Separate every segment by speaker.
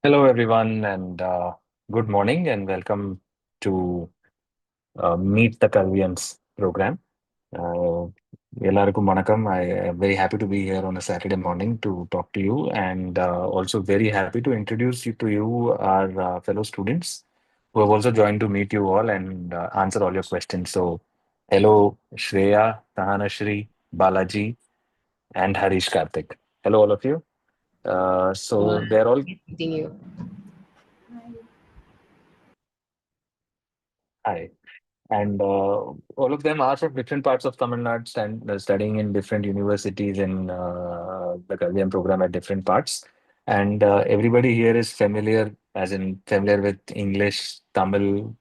Speaker 1: Hello, everyone, and good morning, and welcome to Meet the Calviums program. Uh, எல்லாருக்கும் வணக்கம். I am very happy to be here on a Saturday morning to talk to you, and also very happy to introduce you to you, our fellow students who have also joined to meet you all and answer all your questions. So, hello, Shreya, Tahanashri, Balaji, and Harish Karthik. Hello, all of you. So, they're all
Speaker 2: Meeting you.
Speaker 1: hi. And all of them are from different parts of Tamil Nadu and studying in different universities in the Kalvium program at different parts. And everybody here is familiar, as in familiar with English, Tamil,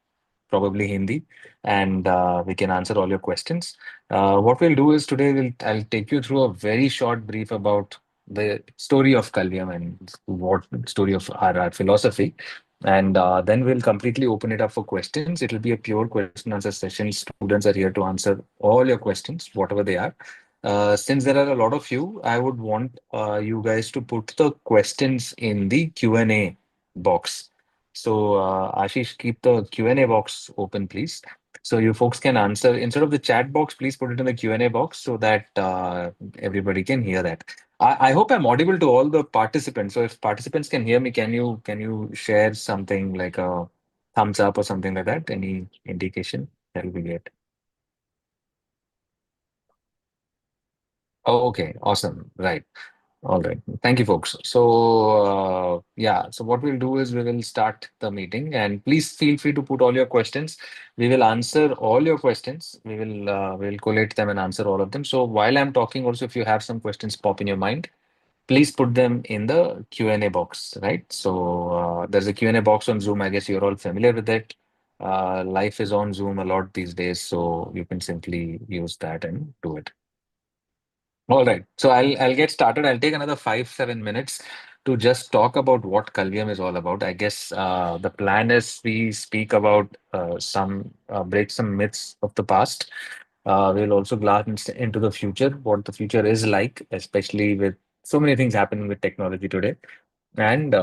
Speaker 1: probably Hindi, and we can answer all your questions. What we'll do is today I'll take you through a very short brief about the story of Kalvium and what story of our philosophy. And then we'll completely open it up for questions. It'll be a pure question answer session. Students are here to answer all your questions, whatever they are. Since there are a lot of you, I would want you guys to put the questions in the Q&A box. So, Ashish, keep the Q&A box open, please. So you folks can answer instead of the chat box, please put it in the Q&A box so that everybody can hear that. I hope I'm audible to all the participants. So if participants can hear me, can you share something like a thumbs up or something like that? Any indication? That'll be great. Oh, okay, awesome. Right. All right. Thank you, folks. So, yeah, so what we'll do is we will start the meeting and please feel free to put all your questions. We will answer all your questions. We'll collate them and answer all of them. So while I'm talking, also, if you have some questions pop in your mind, please put them in the Q&A box, right? So there's a Q&A box on Zoom. I guess you're all familiar with it. Life is on Zoom a lot these days, so you can simply use that and do it. All right. So I'll get started. I'll take another 5-7 minutes to just talk about what Kalvium is all about. I guess the plan is we speak about some break some myths of the past. We'll also glance into the future, what the future is like, especially with so many things happening with technology today. And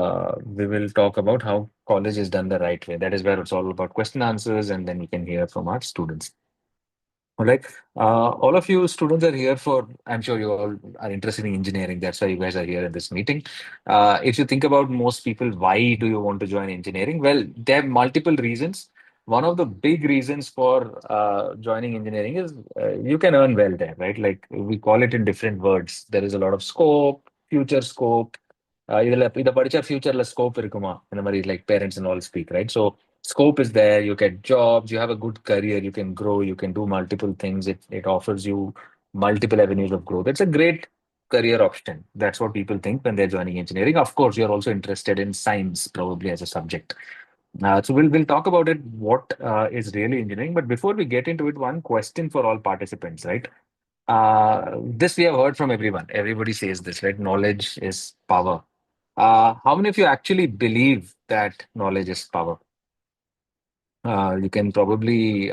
Speaker 1: we will talk about how college is done the right way. That is where it's all about question answers, and then we can hear from our students. All right. All of you students are here for, I'm sure you all are interested in engineering. That's why you guys are here in this meeting. If you think about most people, why do you want to join engineering? Well, there are multiple reasons. One of the big reasons for joining engineering is you can earn well there, right? Like we call it in different words. There is a lot of scope, future scope. இத படிச்சா ஃபியூச்சர்ல scope இருக்குமா இந்த மாதிரி like parents and all speak, right? So scope is there, you get jobs, you have a good career, you can grow, you can do multiple things. It offers you multiple avenues of growth. It's a great career option. That's what people think when they're joining engineering. Of course, you're also interested in science probably as a subject. So we'll talk about it, what is really engineering. But before we get into it, one question for all participants, right? This we have heard from everyone. Everybody says this, right? Knowledge is power. How many of you actually believe that knowledge is power? You can probably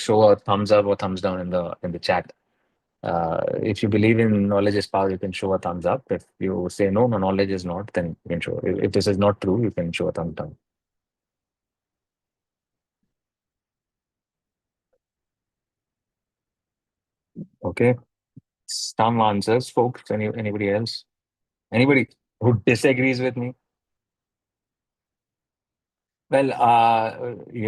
Speaker 1: show a thumbs up or thumbs down in the chat. If you believe in knowledge is power, you can show a thumbs up. If you say no, no, knowledge is not, then you can show. If this is not true, you can show a thumbs down. Okay. Some answers, folks. Anybody else? Anybody who disagrees with me? Well,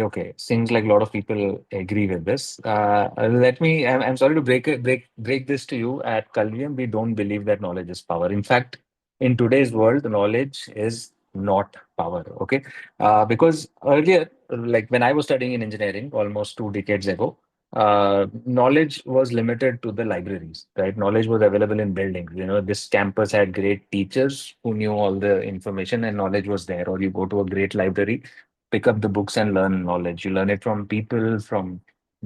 Speaker 1: okay. Seems like a lot of people agree with this. Let me. I'm sorry to break this to you. At Calvium, we don't believe that knowledge is power. In fact, in today's world, knowledge is not power. Okay, because earlier, like when I was studying in engineering almost 2 decades ago, knowledge was limited to the libraries. Right, knowledge was available in buildings. This campus had great teachers who knew all the information, and knowledge was there. Or you go to a great library, pick up the books and learn knowledge. You learn it from people, from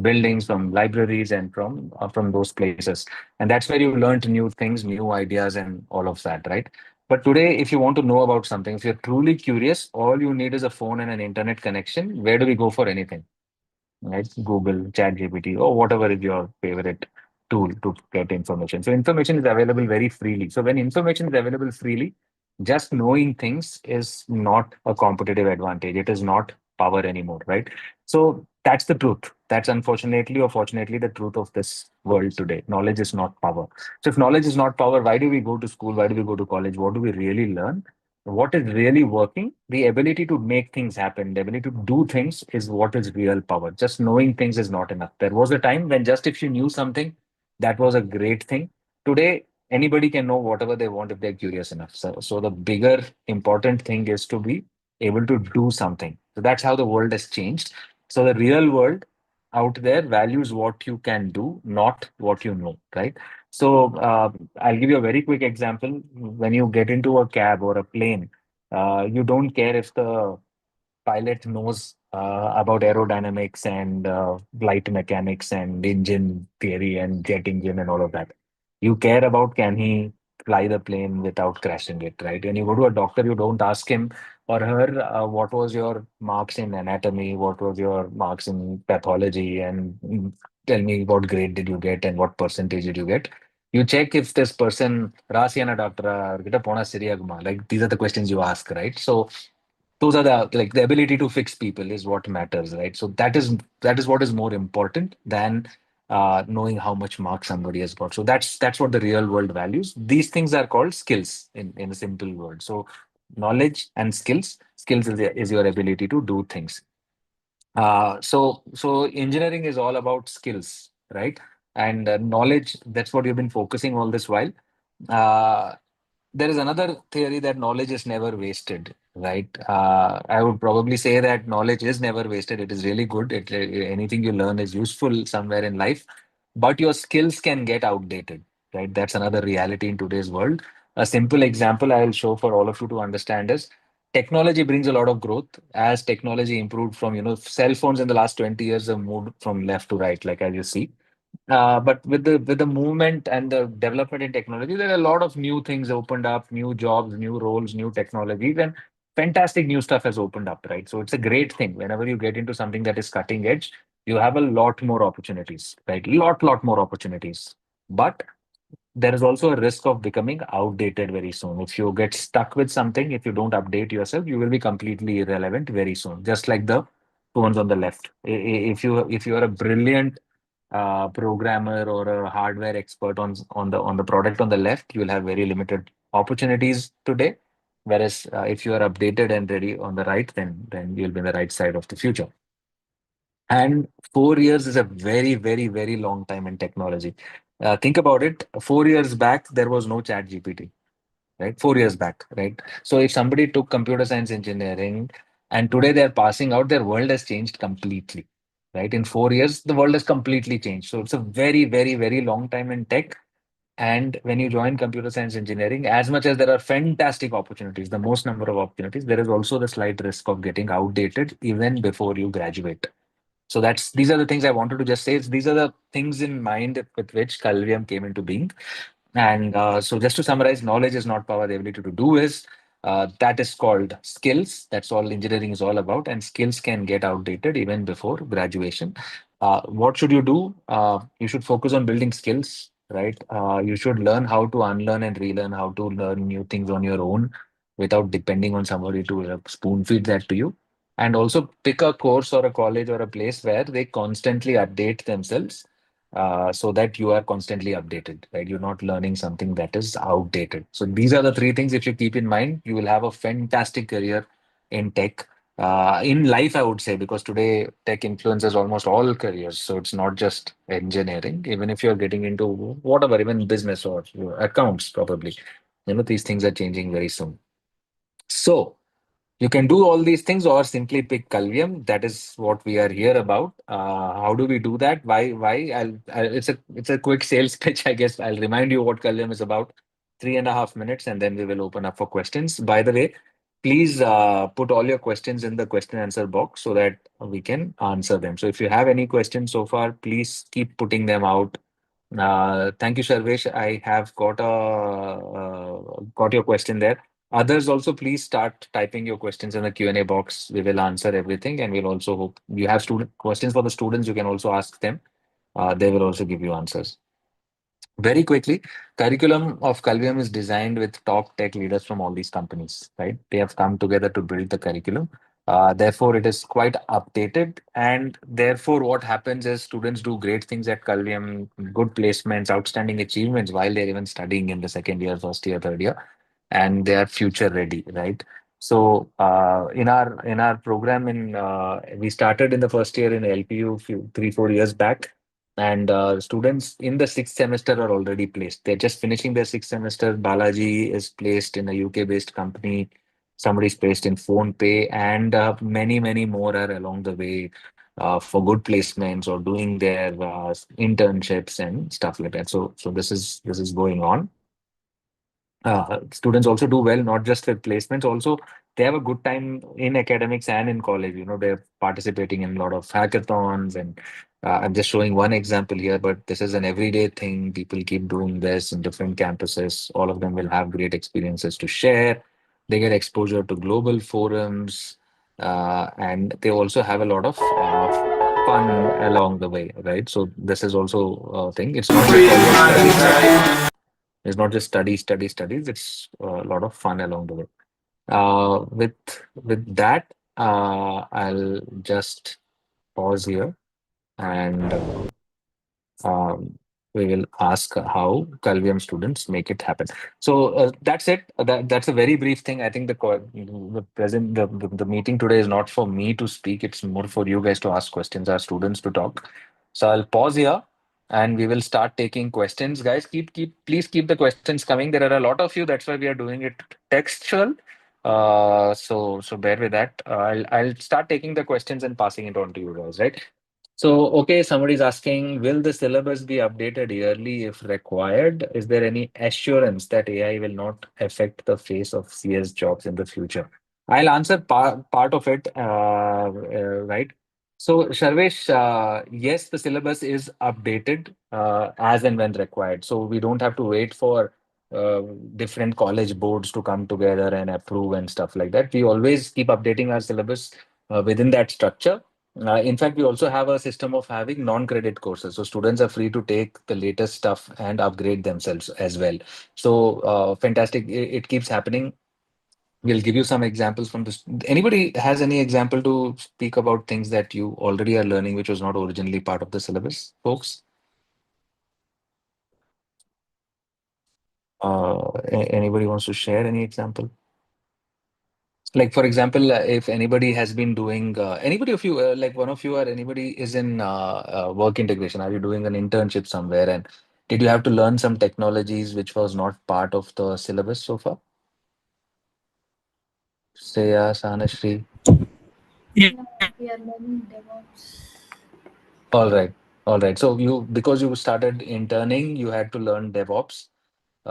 Speaker 1: buildings, from libraries, and from those places. And that's where you learned new things, new ideas, and all of that, right? But today, if you want to know about something, if you're truly curious, all you need is a phone and an internet connection. Where do we go for anything? Right? Google, ChatGPT, or whatever is your favorite tool to get information. So information is available very freely. So when information is available freely, Just knowing things is not a competitive advantage. It is not power anymore, right? So that's the truth. That's unfortunately or fortunately the truth of this world today. Knowledge is not power. So if knowledge is not power, why do we go to school? Why do we go to college? What do we really learn? What is really working? The ability to make things happen, the ability to do things is what is real power. Just knowing things is not enough. There was a time when just if you knew something, that was a great thing. Today, anybody can know whatever they want if they're curious enough. So the bigger important thing is to be able to do something. So that's how the world has changed. So the real world out there values what you can do, not what you know, right? So I'll give you a very quick example. When you get into a cab or a plane, you don't care if the pilot knows about aerodynamics and flight mechanics and engine theory and jet engine and all of that. You care about can he fly the plane without crashing it, right? When you go to a doctor, you don't ask him or her what was your marks in anatomy, what was your marks in pathology, and tell me what grade did you get and what percentage did you get. You check if this person, Rasiana doctor, like these are the questions you ask, right? So those are the like the ability to fix people is what matters, right? So that is what is more important than knowing how much mark somebody has got. So that's what the real world values. These things are called skills in a simple word. So knowledge and skills is your ability to do things. So engineering is all about skills, right? And knowledge, that's what you've been focusing all this while. uh, there is another theory that knowledge is never wasted, right? I would probably say that knowledge is never wasted. It is really good. Anything you learn is useful somewhere in life, but your skills can get outdated, right? That's another reality in today's world. A simple example I will show for all of you to understand is technology brings a lot of growth. As technology improved from, cell phones in the last 20 years have moved from left to right, like as you see, but with the movement and the development in technology, there are a lot of new things opened up, new jobs, new roles, new technologies, and fantastic new stuff has opened up, right? So it's a great thing. Whenever you get into something that is cutting edge, you have a lot more opportunities, right? Lot more opportunities. But there is also a risk of becoming outdated very soon. If you get stuck with something, if you don't update yourself, you will be completely irrelevant very soon. Just like the phones on the left. If you are a brilliant programmer or a hardware expert on the product on the left, you will have very limited opportunities today. Whereas if you are updated and ready on the right, then you'll be in the right side of the future. And 4 years is a very, very, very long time in technology. Think about it. 4 years back, there was no chat GPT, right? 4 years back, right? So if somebody took computer science engineering and today they're passing out, their world has changed completely, right? In 4 years, the world has completely changed. So it's a very, very, very long time in tech. And when you join computer science engineering, as much as there are fantastic opportunities, the most number of opportunities, there is also the slight risk of getting outdated even before you graduate. So these are the things I wanted to just say. These are the things in mind with which Calvium came into being. And so just to summarize, knowledge is not power. The ability to do is. That is called skills. That's all engineering is all about. And skills can get outdated even before graduation. What should you do? You should focus on building skills, right? You should learn how to unlearn and relearn, how to learn new things on your own without depending on somebody to spoon feed that to you. And also pick a course or a college or a place where they constantly update themselves so that you are constantly updated, right? You're not learning something that is outdated. So these are the three things. If you keep in mind, you will have a fantastic career in tech. In life, I would say, because today tech influences almost all careers. So it's not just engineering. Even if you're getting into whatever, even business or accounts, probably, these things are changing very soon. So you can do all these things or simply pick Calvium. That is what we are here about. How do we do that? Why? It's a quick sales pitch, I guess. I'll remind you what Calvium is about. 3.5 minutes, and then we will open up for questions. By the way, please put all your questions in the question answer box so that we can answer them. So if you have any questions so far, please keep putting them out. Thank you, Sarvesh. I have got your question there. Others also, please start typing your questions in the Q&A box. We will answer everything, and we'll also hope you have student questions for the students. You can also ask them. They will also give you answers. Very quickly, curriculum of Calvium is designed with top tech leaders from all these companies, right? They have come together to build the curriculum. Therefore, it is quite updated, and therefore, what happens is students do great things at Calvium, good placements, outstanding achievements while they're even studying in the second year, first year, third year, and they are future ready, right? So, in our program, in we started in the first year in LPU few 3 4 years back, and students in the sixth semester are already placed. They're just finishing their sixth semester. Balaji is placed in a UK-based company. Somebody's placed in PhonePe, and many more are along the way for good placements or doing their internships and stuff like that. So this is going on. Students also do well, not just with placements. Also, they have a good time in academics and in college. You know, they're participating in a lot of hackathons, and I'm just showing one example here, but this is an everyday thing. People keep doing this in different campuses. All of them will have great experiences to share. They get exposure to global forums, and they also have a lot of fun along the way, right? So this is also a thing. It's not just always studies. It's not just studies. It's a lot of fun along the way. With that, I'll just pause here, and um, we will ask how Calvium students make it happen. So that's it. That's a very brief thing. I think the meeting today is not for me to speak. It's more for you guys to ask questions, our students to talk. So I'll pause here, and we will start taking questions. Guys, please keep the questions coming. There are a lot of you. That's why we are doing it textual. So bear with that. I'll start taking the questions and passing it on to you guys, right? So, okay, somebody's asking, will the syllabus be updated yearly if required? Is there any assurance that AI will not affect the face of CS jobs in the future? I'll answer part of it, right? So, Sharvesh, yes, the syllabus is updated as and when required. So, we don't have to wait for uh, different college boards to come together and approve and stuff like that. We always keep updating our syllabus within that structure. In fact, we also have a system of having non-credit courses. So students are free to take the latest stuff and upgrade themselves as well. So fantastic. It keeps happening. We'll give you some examples from this. Anybody has any example to speak about things that you already are learning, which was not originally part of the syllabus, folks? Anybody wants to share any example? Like, for example, if anybody has been doing, anybody of you, like one of you or anybody is in work integration, are you doing an internship somewhere? And did you have to learn some technologies which was not part of the syllabus so far? Seya, Sanashri.
Speaker 2: Yeah, we are learning DevOps.
Speaker 1: All right. All right. So you, because you started interning, you had to learn DevOps,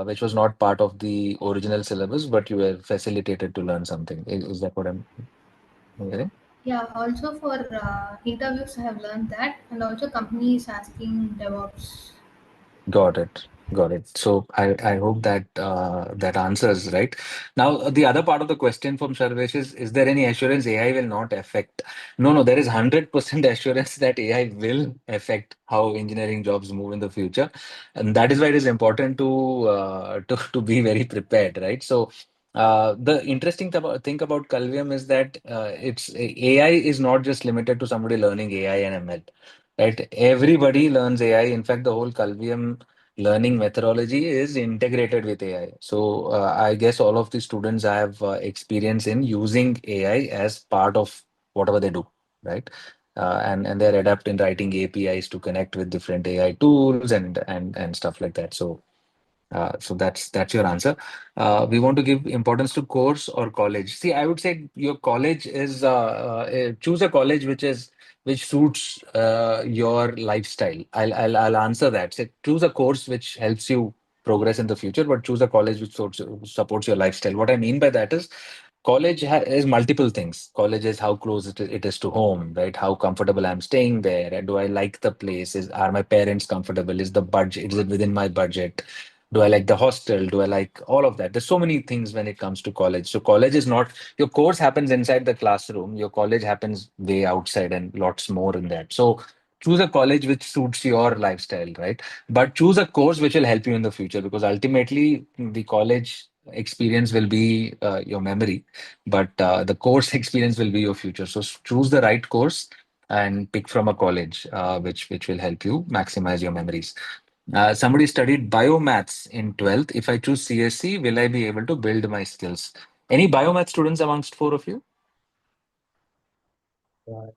Speaker 1: which was not part of the original syllabus, but you were facilitated to learn something. Is that what I'm hearing?
Speaker 2: Yeah, also for interviews, I have learned that, and also company is asking DevOps.
Speaker 1: Got it. Got it. So I hope that that answers, right? Now, the other part of the question from Sarvesh is there any assurance AI will not affect? No, no, there is 100% assurance that AI will affect how engineering jobs move in the future. And that is why it is important to be very prepared, right? So the interesting thing about Calvium is that it's AI is not just limited to somebody learning AI and ML, right? Everybody learns AI. In fact, the whole Calvium learning methodology is integrated with AI. So I guess all of the students have experience in using AI as part of whatever they do, right? And they're adept in writing APIs to connect with different AI tools and stuff like that. So that's your answer. We want to give importance to course or college. See, I would say your college is choose a college which suits your lifestyle. I'll answer that. Say, choose a course which helps you progress in the future, but choose a college which supports your lifestyle. What I mean by that is college is multiple things. College is how close it is to home, right? How comfortable I'm staying there. And do I like the place? Are my parents comfortable? Is the budget, is it within my budget? Do I like the hostel? Do I like all of that? There's so many things when it comes to college. So college is not, your course happens inside the classroom. Your college happens way outside and lots more in that. So choose a college which suits your lifestyle, right? But choose a course which will help you in the future, because ultimately the college experience will be your memory, but the course experience will be your future. So choose the right course and pick from a college which will help you maximize your memories. Somebody studied biomaths in 12th. If I choose CSE, will I be able to build my skills? Any biomath students amongst four of you?
Speaker 3: Uh,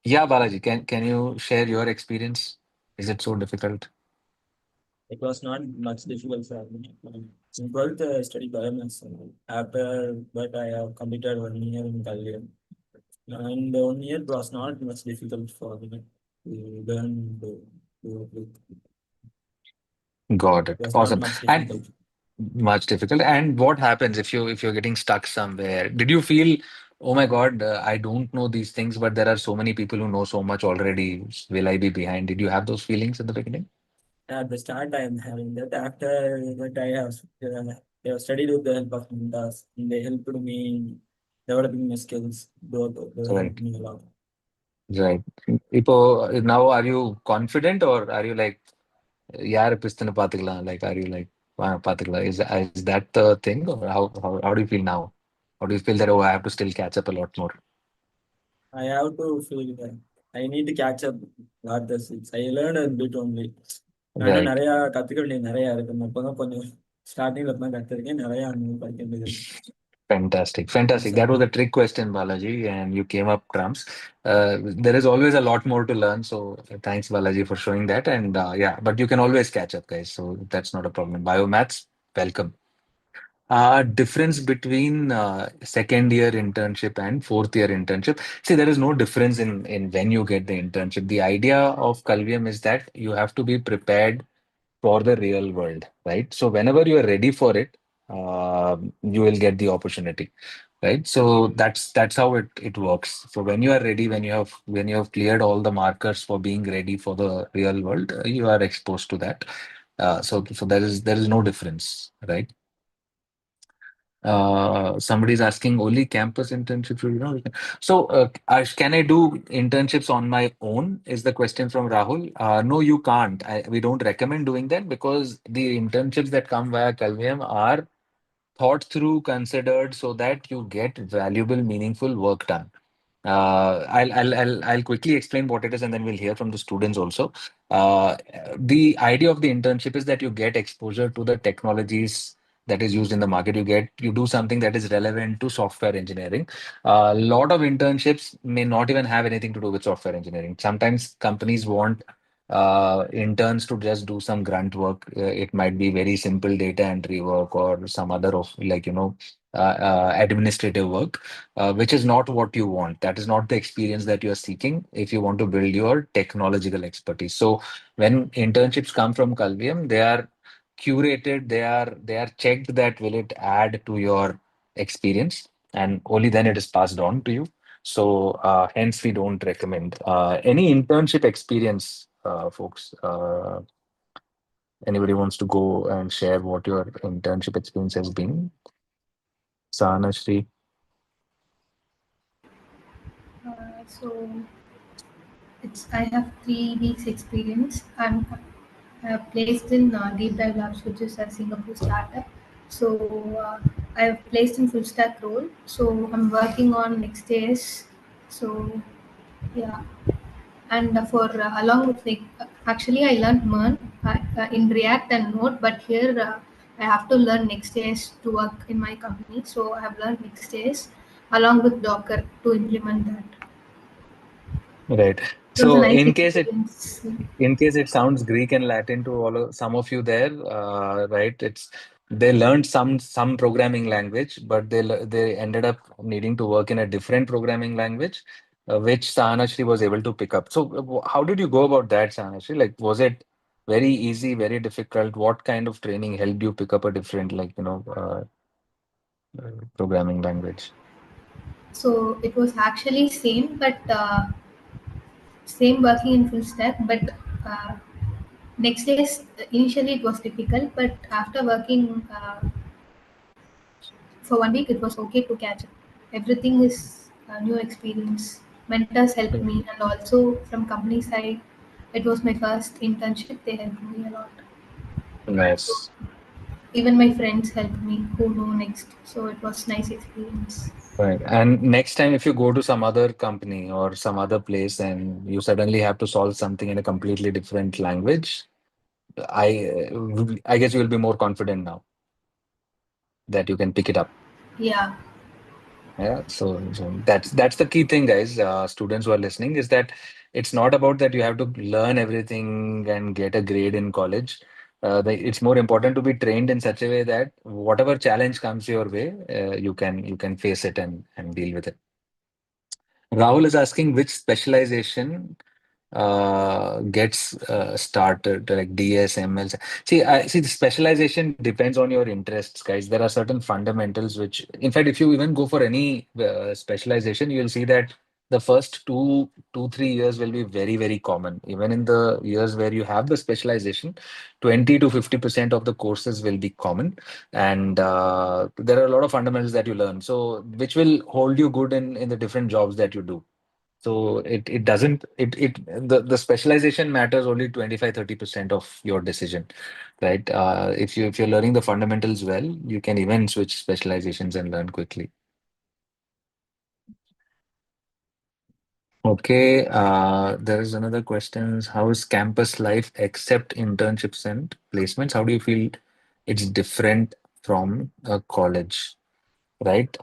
Speaker 1: Yeah, Balaji, can you share your experience? Is it so difficult?
Speaker 3: it was not much difficult for me. In 12th, I studied biomass. After that, I have completed 1 year in Kalvium. And 1 year was not much difficult for me to learn. It
Speaker 1: Got it.
Speaker 3: was not
Speaker 1: Awesome.
Speaker 3: much
Speaker 1: And
Speaker 3: difficult.
Speaker 1: much difficult. And what happens if you're getting stuck somewhere? Did you feel, oh my God, I don't know these things, but there are so many people who know so much already. Will I be behind? Did you have those feelings at the beginning?
Speaker 3: At the start, I am having that. After that, I have studied with the help of mentors. And they helped me in developing my skills. They helped
Speaker 1: Right.
Speaker 3: me a lot.
Speaker 1: Right. Ipo, now are you confident, or are you like, யார் பிஸ்துன்னு பாத்துக்கலாம்? Like, are you like, பாத்துக்கலாம்? Is that the thing, or how do you feel now? Or do you feel that, oh, I have to still catch up a lot more?
Speaker 3: I have to feel that I need to catch up lot the things. I learned a bit only. நான் இன்னும்
Speaker 1: Right.
Speaker 3: நிறைய கத்துக்க வேண்டியது நிறைய இருக்கு. நான் இப்பதான் கொஞ்சம் ஸ்டார்டிங்ல தான் கத்துருக்கேன். நிறைய இன்னும் படிக்க வேண்டியது இருக்கு.
Speaker 1: Fantastic.
Speaker 3: Yes,
Speaker 1: Fantastic.
Speaker 3: sir.
Speaker 1: That was a trick question, Balaji, and you came up trumps. There is always a lot more to learn. So thanks, Balaji, for showing that. And yeah, but you can always catch up, guys. So that's not a problem. Biomaths, welcome. Difference between second year internship and fourth year internship. See, there is no difference in when you get the internship. The idea of Calvium is that you have to be prepared for the real world, right? So whenever you are ready for it, you will get the opportunity, right? So that's how it works. So when you are ready, when you have cleared all the markers for being ready for the real world, you are exposed to that. So there is no difference, right? Somebody's asking only campus internships, so can I do internships on my own, is the question from Rahul. No, you can't. We don't recommend doing that, because the internships that come via Calvium are thought through, considered, so that you get valuable, meaningful work done. I'll quickly explain what it is, and then we'll hear from the students also. The idea of the internship is that you get exposure to the technologies that is used in the market. You do something that is relevant to software engineering. A lot of internships may not even have anything to do with software engineering. Sometimes companies want interns to just do some grunt work. It might be very simple data entry work, or some other of, like, administrative work, which is not what you want. That is not the experience that you are seeking if you want to build your technological expertise. So when internships come from Calvium, they are curated, they are checked that will it add to your experience, and only then it is passed on to you. So hence we don't recommend any internship experience, folks. Anybody wants to go and share what your internship experience has been? Sana, Shri.
Speaker 2: So it's I have 3 weeks experience. I have placed in Deep Dive Labs, which is a Singapore startup. So I have placed in full stack role. So I'm working on Next.js. So yeah, and for along with actually I learned MERN in React and Node, but here I have to learn Next.js to work in my company. So I have learned Next.js along with Docker to implement that.
Speaker 1: Right.
Speaker 2: It was a
Speaker 1: So
Speaker 2: nice experience.
Speaker 1: in case it sounds Greek and Latin to some of you there, right? They learned some programming language, but they ended up needing to work in a different programming language, which Sahanashri was able to pick up. So how did you go about that, Sahanashri? Like, was it very easy, very difficult? What kind of training helped you pick up a different, programming language?
Speaker 2: So it was actually same, but same working in full stack. But next days initially it was difficult, but after working for 1 week, it was okay to catch up. Everything is a new experience. mentors helped me, and also from company side, it was my first internship. They helped me a lot. So
Speaker 1: Nice.
Speaker 2: even my friends helped me who know next. So it was nice experience.
Speaker 1: Right. And next time, if you go to some other company or some other place and you suddenly have to solve something in a completely different language, I guess you will be more confident now that you can pick it up.
Speaker 2: Yeah,
Speaker 1: Yeah. So that's the key thing, guys. Students who are listening, is that it's not about that you have to learn everything and get a grade in college. It's more important to be trained in such a way that whatever challenge comes your way, you can face it and deal with it. Rahul is asking which specialization gets started, like DSML. See, the specialization depends on your interests, guys. There are certain fundamentals which, in fact, if you even go for any specialization, you'll see that the first 3 years will be very, very common. Even in the years where you have the specialization, 20 to 50% of the courses will be common, and there are a lot of fundamentals that you learn. So, which will hold you good in the different jobs that you do. So it doesn't the specialization matters only 25-30% of your decision, right? If you're learning the fundamentals well, you can even switch specializations and learn quickly. Okay, there is another question. How is campus life except internships and placements? How do you feel it's different from a college? Right.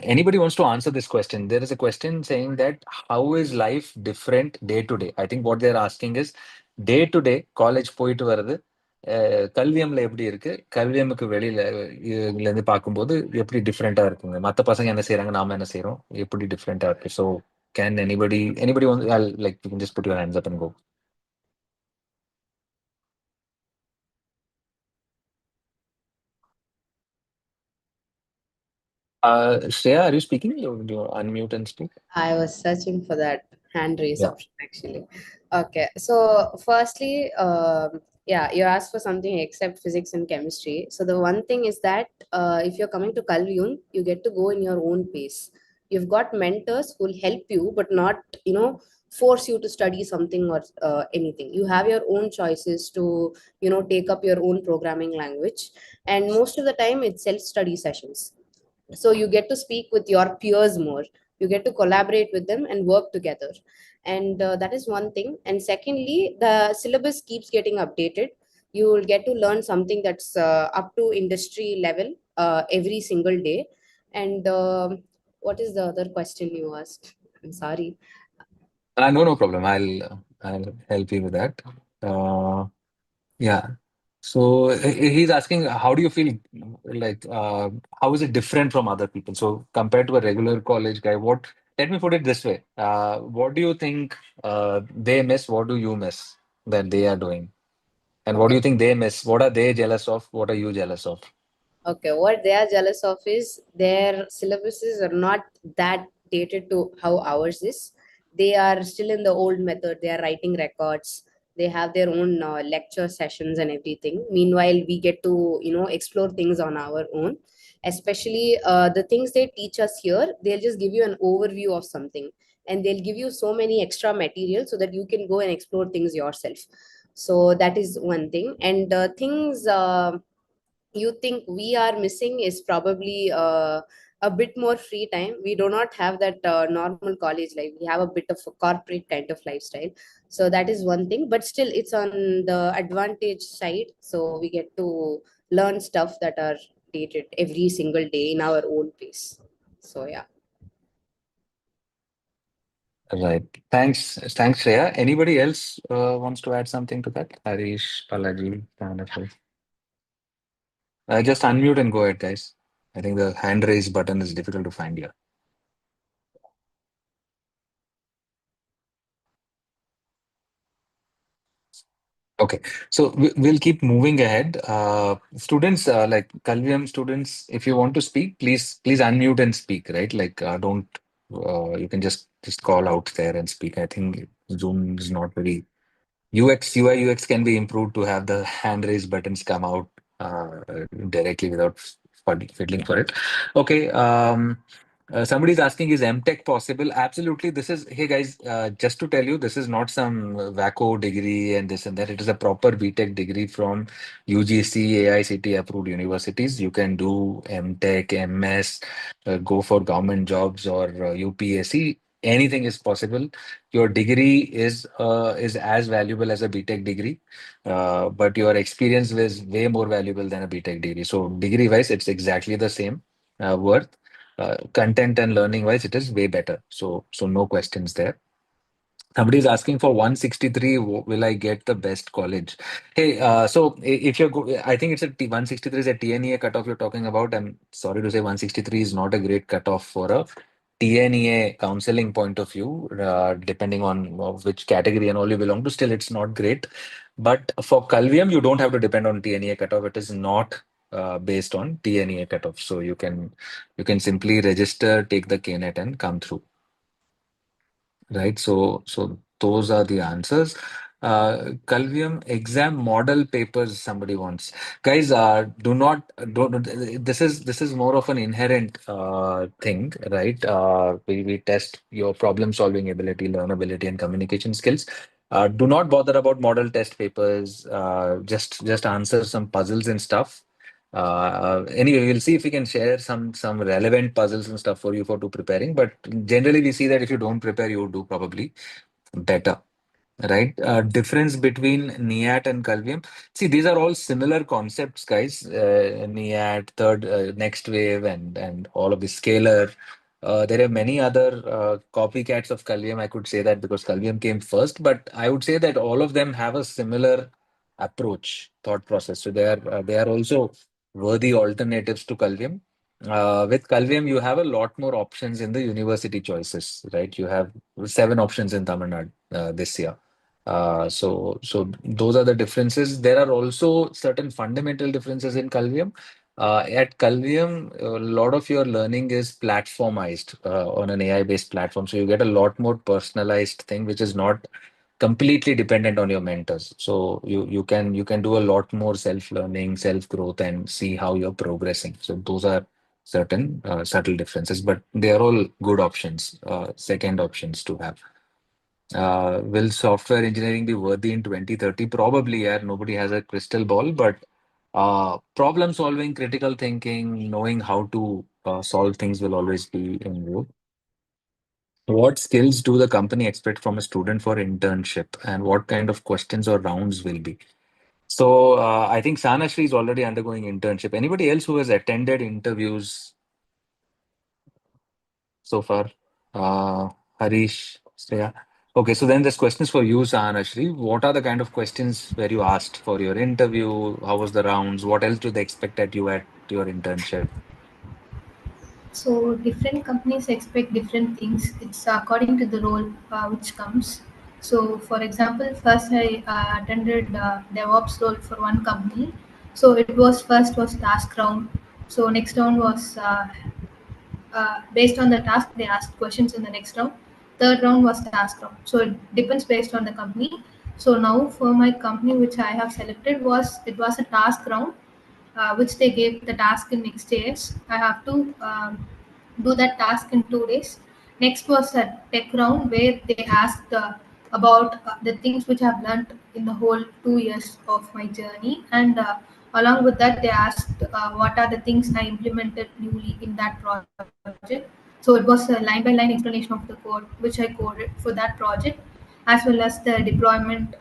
Speaker 1: Anybody wants to answer this question? There is a question saying that how is life different day to day? I think what they're asking is day to day college போயிட்டு வருது கல்வியம்ல எப்படி இருக்கு கல்வியமுக்கு வெளியில இதுல இருந்து பார்க்கும்போது எப்படி டிஃப்ரெண்டா இருக்குங்க மத்த பசங்க என்ன செய்றாங்க நாம என்ன செய்றோம் எப்படி டிஃப்ரெண்டா இருக்கு so can anybody want like you can just put your hands up and go. Shreya, are you speaking? You unmute and speak.
Speaker 4: I was searching for that hand raise
Speaker 1: Yeah.
Speaker 4: option actually. Okay, so firstly, yeah, you asked for something except physics and chemistry. So the one thing is that if you're coming to Kalvium, you get to go in your own pace. You've got mentors who'll help you, but not, force you to study something or anything. You have your own choices to, take up your own programming language. And most of the time, it's self-study sessions, so you get to speak with your peers more, you get to collaborate with them and work together. And that is one thing. And secondly, the syllabus keeps getting updated. You will get to learn something that's up to industry level every single day. And what is the other question you asked? I'm sorry.
Speaker 1: No problem. I'll help you with that. Uh, Yeah. So he's asking, how do you feel like, how is it different from other people? So compared to a regular college guy, let me put it this way. What do you think they miss? What do you miss that they are doing? And what
Speaker 4: Okay.
Speaker 1: do you think they miss? What are they jealous of? What are you jealous of?
Speaker 4: Okay, what they are jealous of is their syllabuses are not that dated to how ours is. They are still in the old method. They are writing records. They have their own lecture sessions and everything. Meanwhile, we get to explore things on our own. Especially the things they teach us here, they'll just give you an overview of something, and they'll give you so many extra material so that you can go and explore things yourself. So that is one thing. And things. You think we are missing is probably a bit more free time. We do not have that normal college life. We have a bit of a corporate kind of lifestyle. So that is one thing, but still it's on the advantage side. So we get to learn stuff that are dated every single day in our own pace. So yeah.
Speaker 1: Right. Thanks, Shreya. Anybody else wants to add something to that? Harish, Balaji, Tanafel. Just unmute and go ahead, guys. I think the hand raise button is difficult to find here. Okay, so we'll keep moving ahead. Students, like Calvium students, if you want to speak, please unmute and speak, right? Like, don't you can just call out there and speak. I think Zoom is not very UI UX can be improved to have the hand raise buttons come out directly without fiddling for it. Okay, Somebody's asking, is MTech possible? Absolutely. This is, hey guys, just to tell you, this is not some wacko degree and this and that. It is a proper B.Tech degree from UGC, AICT approved universities. You can do MTech, MS, go for government jobs or UPSC. Anything is possible. Your degree is as valuable as a B.Tech degree, but your experience is way more valuable than a B.Tech degree. So degree wise, it's exactly the same worth. Content and learning wise, it is way better. So no questions there. Somebody is asking for 163. Will I get the best college? Hey, so if you're, I think it's a 163 is a TNEA cutoff you're talking about. I'm sorry to say 163 is not a great cutoff for a TNEA counseling point of view, depending on which category and all you belong to. Still, it's not great. But for Calvium, you don't have to depend on TNEA cutoff. It is not based on TNEA cutoff. So you can simply register, take the KNET and come through. Right. So those are the answers. Calvium exam model papers somebody wants. Guys, do not don't this is more of an inherent thing, right? We test your problem solving ability, learnability, and communication skills. Do not bother about model test papers. Just answer some puzzles and stuff. Anyway, we'll see if we can share some relevant puzzles and stuff for you for to preparing. But generally, we see that if you don't prepare, you do probably better. Right? Difference between NIAT and Calvium. See, these are all similar concepts, guys. NIAT, third, next wave, and all of the scalar. There are many other copycats of Calvium. I could say that because Calvium came first, but I would say that all of them have a similar approach, thought process. So they are also worthy alternatives to Calvium. With Calvium, you have a lot more options in the university choices, right? You have 7 options in Tamil Nadu this year. So those are the differences. There are also certain fundamental differences in Calvium. At Calvium, a lot of your learning is platformized on an AI-based platform. So you get a lot more personalized thing, which is not completely dependent on your mentors. So you can do a lot more self-learning, self-growth, and see how you're progressing. So those are certain subtle differences, but they are all good options, second options to have. Will software engineering be worthy in 2030? Probably, yeah. Nobody has a crystal ball, but problem solving, critical thinking, knowing how to solve things will always be in vogue. What skills do the company expect from a student for internship, and what kind of questions or rounds will be? So I think Sanashri is already undergoing internship. Anybody else who has attended interviews so far? Harish, Shreya. Okay, so then this question is for you, Sahanashri. What are the kind of questions where you asked for your interview? How was the rounds? What else do they expect at you at your internship?
Speaker 2: So different companies expect different things. It's according to the role which comes. So for example, first I attended DevOps role for one company. So it was first was task round. So next round was based on the task they asked questions in the next round. Third round was task round. So it depends based on the company. So now for my company which I have selected was a task round, which they gave the task in next days. I have to do that task in 2 days. Next was a tech round where they asked about the things which I've learned in the whole 2 years of my journey, and along with that, they asked what are the things I implemented newly in that project. So it was a line-by-line explanation of the code which I coded for that project, as well as the deployment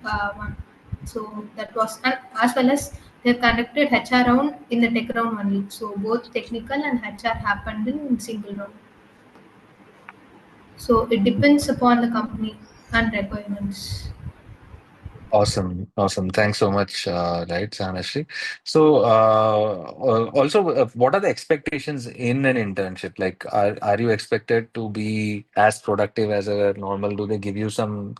Speaker 2: one. So that was, and as well as they've conducted HR round in the tech round only. So both technical and HR happened in single round. So it depends upon the company and requirements.
Speaker 1: Awesome, awesome. Thanks so much, right, Sanashri. So, also, what are the expectations in an internship? Like, are you expected to be as productive as a normal? Do they give you some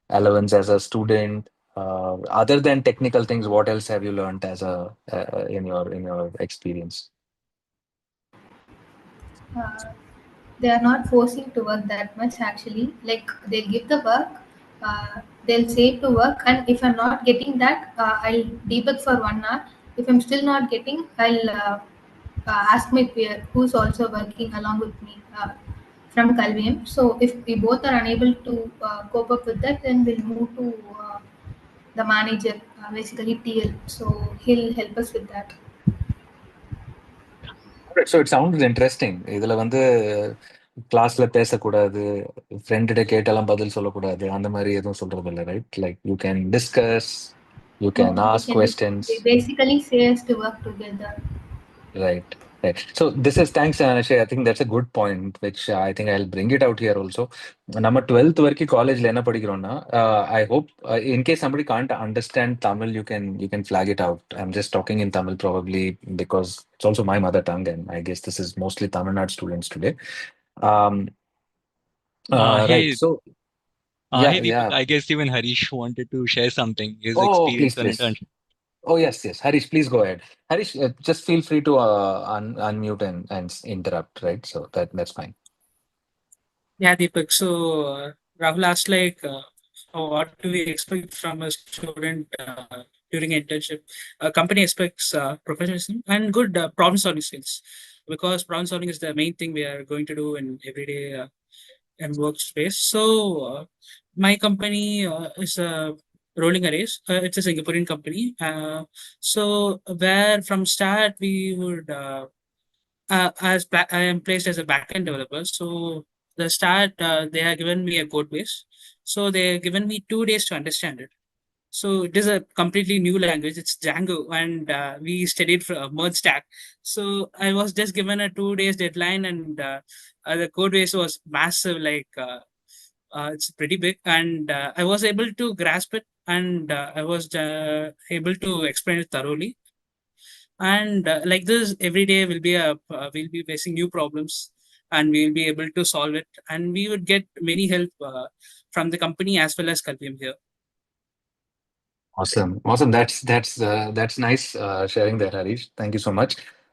Speaker 1: allowance as a student? Other than technical things, what else have you learned as a in your experience?
Speaker 2: Uh, they are not forcing to work that much actually. Like they'll give the work, they'll say to work, and if I'm not getting that, I'll debug for 1 hour. If I'm still not getting, I'll ask my peer who's also working along with me from Calvium. So if we both are unable to cope up with that, then we'll move to the manager, basically TL. So he'll help us with that.
Speaker 1: Alright, so it sounds interesting. இதுல வந்து கிளாஸ்ல பேசக்கூடாது, ஃப்ரெண்ட்ட கேட்டாலும் பதில் சொல்லக்கூடாது, அந்த மாதிரி எதுவும் சொல்றது இல்ல, right? Like you can discuss, you can
Speaker 2: No, we
Speaker 1: ask
Speaker 2: can
Speaker 1: questions.
Speaker 2: they basically say us to work together.
Speaker 1: Right. Right. So this is thanks, Anashay. I think that's a good point, which I think I'll bring it out here also. நம்ம 12th வரைக்கும் காலேஜ்ல என்ன படிக்கிறோம்னா, I hope in case somebody can't understand Tamil, you can flag it out. I'm just talking in Tamil probably because it's also my mother tongue, and I guess this is mostly Tamil Nadu students today. Um, right.
Speaker 5: Hey,
Speaker 1: So yeah,
Speaker 5: hey Deepak,
Speaker 1: yeah.
Speaker 5: I guess even Harish wanted to share something, his
Speaker 1: Oh, please,
Speaker 5: experience on
Speaker 1: please.
Speaker 5: internship.
Speaker 1: Oh, yes, yes. Harish, please go ahead. Harish, just feel free to unmute and interrupt, right? So that's fine.
Speaker 6: Yeah, Deepak. So Rahul asked what do we expect from a student during internship? A company expects professionalism and good problem solving skills, because problem solving is the main thing we are going to do in everyday and workspace. So my company is rolling arrays. It's a Singaporean company. So where from start we would I am placed as a backend developer. So the start they have given me a code base. So they have given me 2 days to understand it. So it is a completely new language. It's Django, and we studied for a merge stack. So I was just given a 2 days deadline, and the code base was massive. It's pretty big, and I was able to grasp it, and I was able to explain it thoroughly. And like this, every day we'll be facing new problems, and we'll be able to solve it, and we would get many help from the company as well as Kalvium here.
Speaker 1: Awesome. Awesome. That's nice sharing that, Harish. Thank you so much.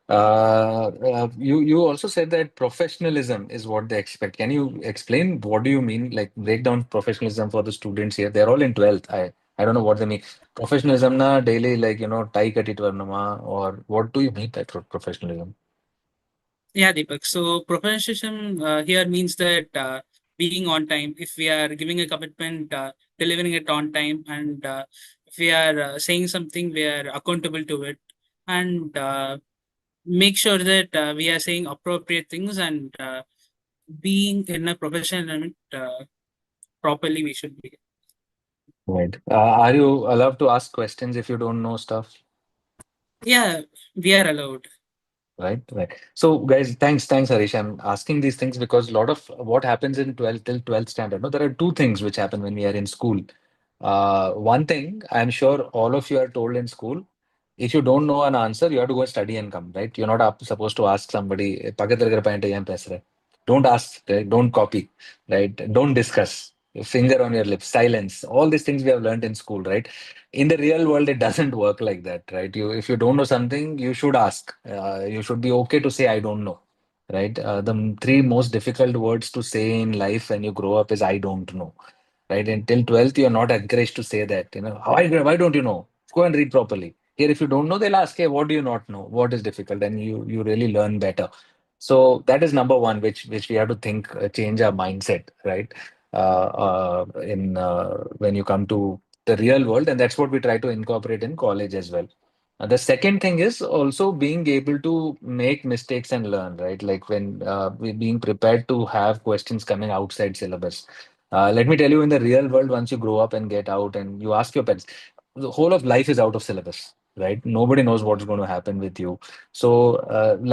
Speaker 1: You also said that professionalism is what they expect. Can you explain what do you mean? Like break down professionalism for the students here. They're all in 12th. I don't know what they mean. Professionalism na daily like tie கட்டிட்டு வரணுமா, or what do you mean by professionalism?
Speaker 6: Yeah, Deepak. So professionalism here means that being on time. If we are giving a commitment, delivering it on time, and if we are saying something, we are accountable to it, and make sure that we are saying appropriate things, and being in a professional environment properly. We should be.
Speaker 1: Right. Are you allowed to ask questions if you don't know stuff?
Speaker 6: Yeah, we are allowed.
Speaker 1: Right, right. So, guys, thanks, Harish. I'm asking these things because a lot of what happens in 12th till 12th standard. No, there are two things which happen when we are in school. One thing I'm sure all of you are told in school, if you don't know an answer, you have to go study and come, right? You're not supposed to ask somebody, "பக்கத்துல இருக்கிற பையன்ட்ட ஏன் பேசுற?" Don't ask, right? Don't copy, right? Don't discuss. Finger on your lips, silence. All these things we have learned in school, right? In the real world it doesn't work like that, right? If you don't know something, you should ask. You should be okay to say I don't know, right? The three most difficult words to say in life when you grow up is I don't know, right? Until 12th you're not encouraged to say that, why don't you know? Go and read properly. Here if you don't know, they'll ask, hey, what do you not know, what is difficult, and you really learn better. So that is number one, which we have to think, change our mindset, right? In When you come to the real world, and that's what we try to incorporate in college as well. The second thing is also being able to make mistakes and learn, right? Like when we being prepared to have questions coming outside syllabus. Let me tell you, in the real world, once you grow up and get out and you ask your parents, the whole of life is out of syllabus, right? Nobody knows what's going to happen with you. So,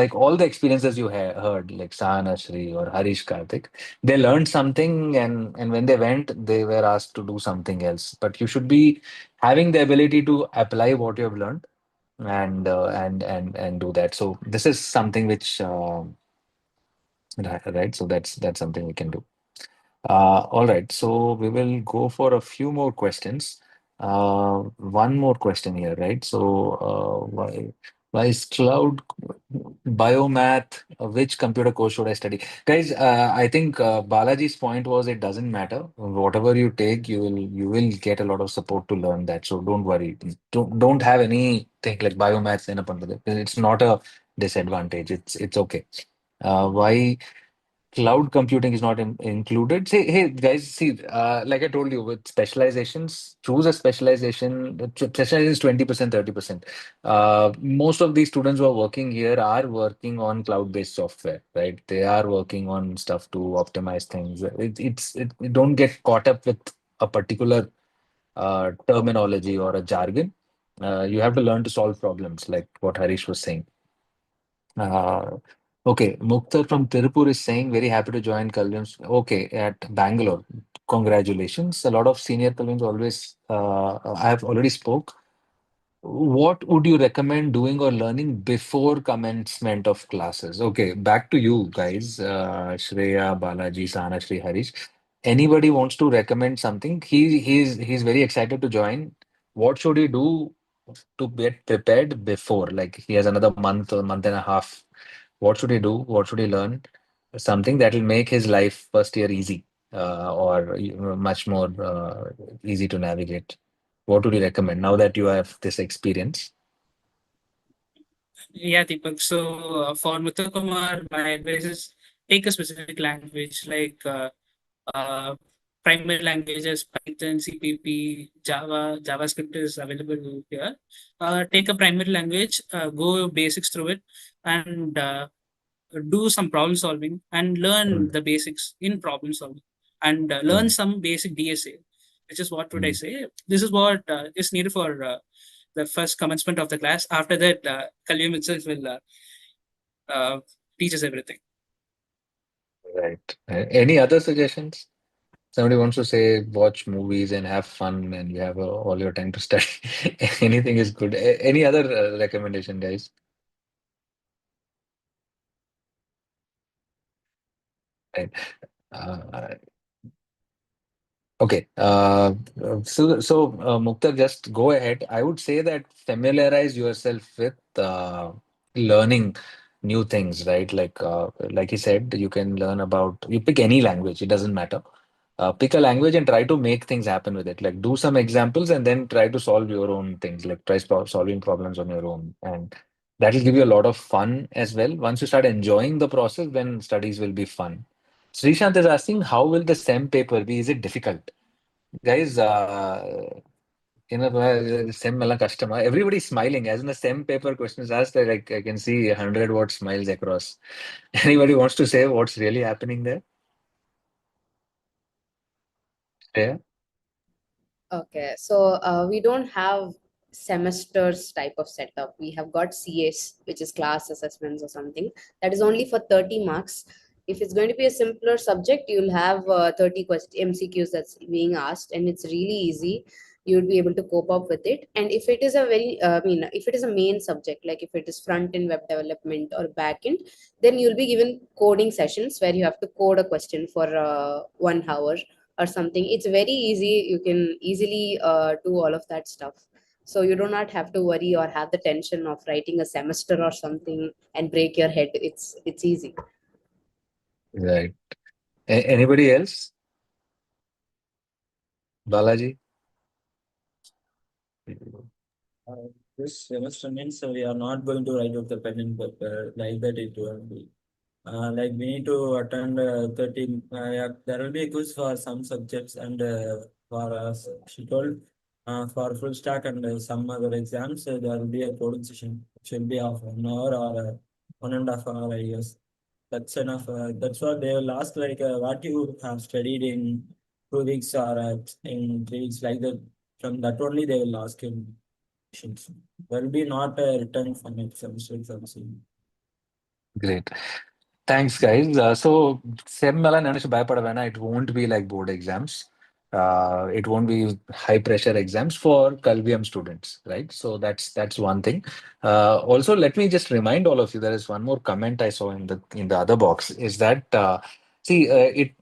Speaker 1: like all the experiences you heard, like Sana, Shri, or Harish, Karthik, they learned something, and when they went, they were asked to do something else. But you should be having the ability to apply what you have learned and do that. So this is something which right. So that's something we can do. All right. So we will go for a few more questions. One more question here, right? So why is cloud biomath? Which computer course should I study? Guys, I think Balaji's point was it doesn't matter. Whatever you take, you will get a lot of support to learn that. So don't worry. Don't have anything like biomaths in a. It's not a disadvantage. It's okay. Why cloud computing is not included? Say, hey guys, see, like I told you, with specializations, choose a specialization. The specialization is 20%, 30%. Most of these students who are working here are working on cloud-based software, right? They are working on stuff to optimize things. Don't get caught up with a particular terminology or a jargon. You have to learn to solve problems, like what Harish was saying. Uh, okay, Mukhtar from Tirupur is saying very happy to join Kalvium's. Okay, at Bangalore. Congratulations. A lot of senior Kalviums always. I have already spoke. What would you recommend doing or learning before commencement of classes? Okay, back to you guys. Shreya, Balaji, Sana, Shri, Harish. Anybody wants to recommend something? He's very excited to join. What should he do to get prepared before? Like he has another month or month and a half. What should he do? What should he learn? Something that will make his life first year easy, or much more easy to navigate. What would you recommend now that you have this experience?
Speaker 6: Yeah, Deepak. So for Muthukumar, my advice is take a specific language like uh, primary languages, Python, CPP, Java, JavaScript is available here. Take a primary language, go basics through it, and do some problem solving and learn
Speaker 1: Mm,
Speaker 6: the basics in problem solving and learn
Speaker 1: mm,
Speaker 6: some basic DSA, which is what would I
Speaker 1: mm.
Speaker 6: say? This is what is needed for the first commencement of the class. After that, Kalvium itself will uh, teach us everything.
Speaker 1: Right. Any other suggestions? Somebody wants to say watch movies and have fun and you have all your time to study. Anything is good. Any other recommendation, guys? Right. Uh, Okay. Mukta, just go ahead. I would say that familiarize yourself with learning new things, right? Like he said, you can learn about, you pick any language, it doesn't matter. Pick a language and try to make things happen with it. Like do some examples and then try to solve your own things, like try solving problems on your own. And that will give you a lot of fun as well. Once you start enjoying the process, then studies will be fun. Srishant is asking, how will the SEM paper be? Is it difficult? Guys, SEM mela customer. Everybody's smiling. As in the SEM paper question is asked, like I can see 100 watt smiles across. Anybody wants to say what's really happening there? Yeah.
Speaker 4: Okay, so we don't have semesters type of setup. We have got CAs, which is class assessments or something. That is only for 30 marks. If it's going to be a simpler subject, you'll have 30 MCQs that's being asked, and it's really easy. You would be able to cope up with it. And if it is a if it is a main subject, like if it is front end web development or back end, then you'll be given coding sessions where you have to code a question for 1 hour or something. It's very easy. You can easily do all of that stuff, so you do not have to worry or have the tension of writing a semester or something and break your head. It's easy.
Speaker 1: Right. Anybody else? Balaji?
Speaker 3: This semester means we are not going to write out the pen and paper like that it will be. Like we need to attend 13. Yeah, there will be a quiz for some subjects and for she told for full stack and some other exams there will be a coding session which will be of 1 hour or 1.5 hour, I guess. That's enough. That's what they will ask, like what you have studied in 2 weeks or in 3 weeks, like that. From that only they will ask him questions. There will be not a return from it semester.
Speaker 1: Great. Thanks, guys. SEM mela nenechu bhayapadavena. It won't be like board exams. It won't be high pressure exams for Calvium students, right? So that's one thing. Also, let me just remind all of you, there is one more comment I saw in the other box, is that see it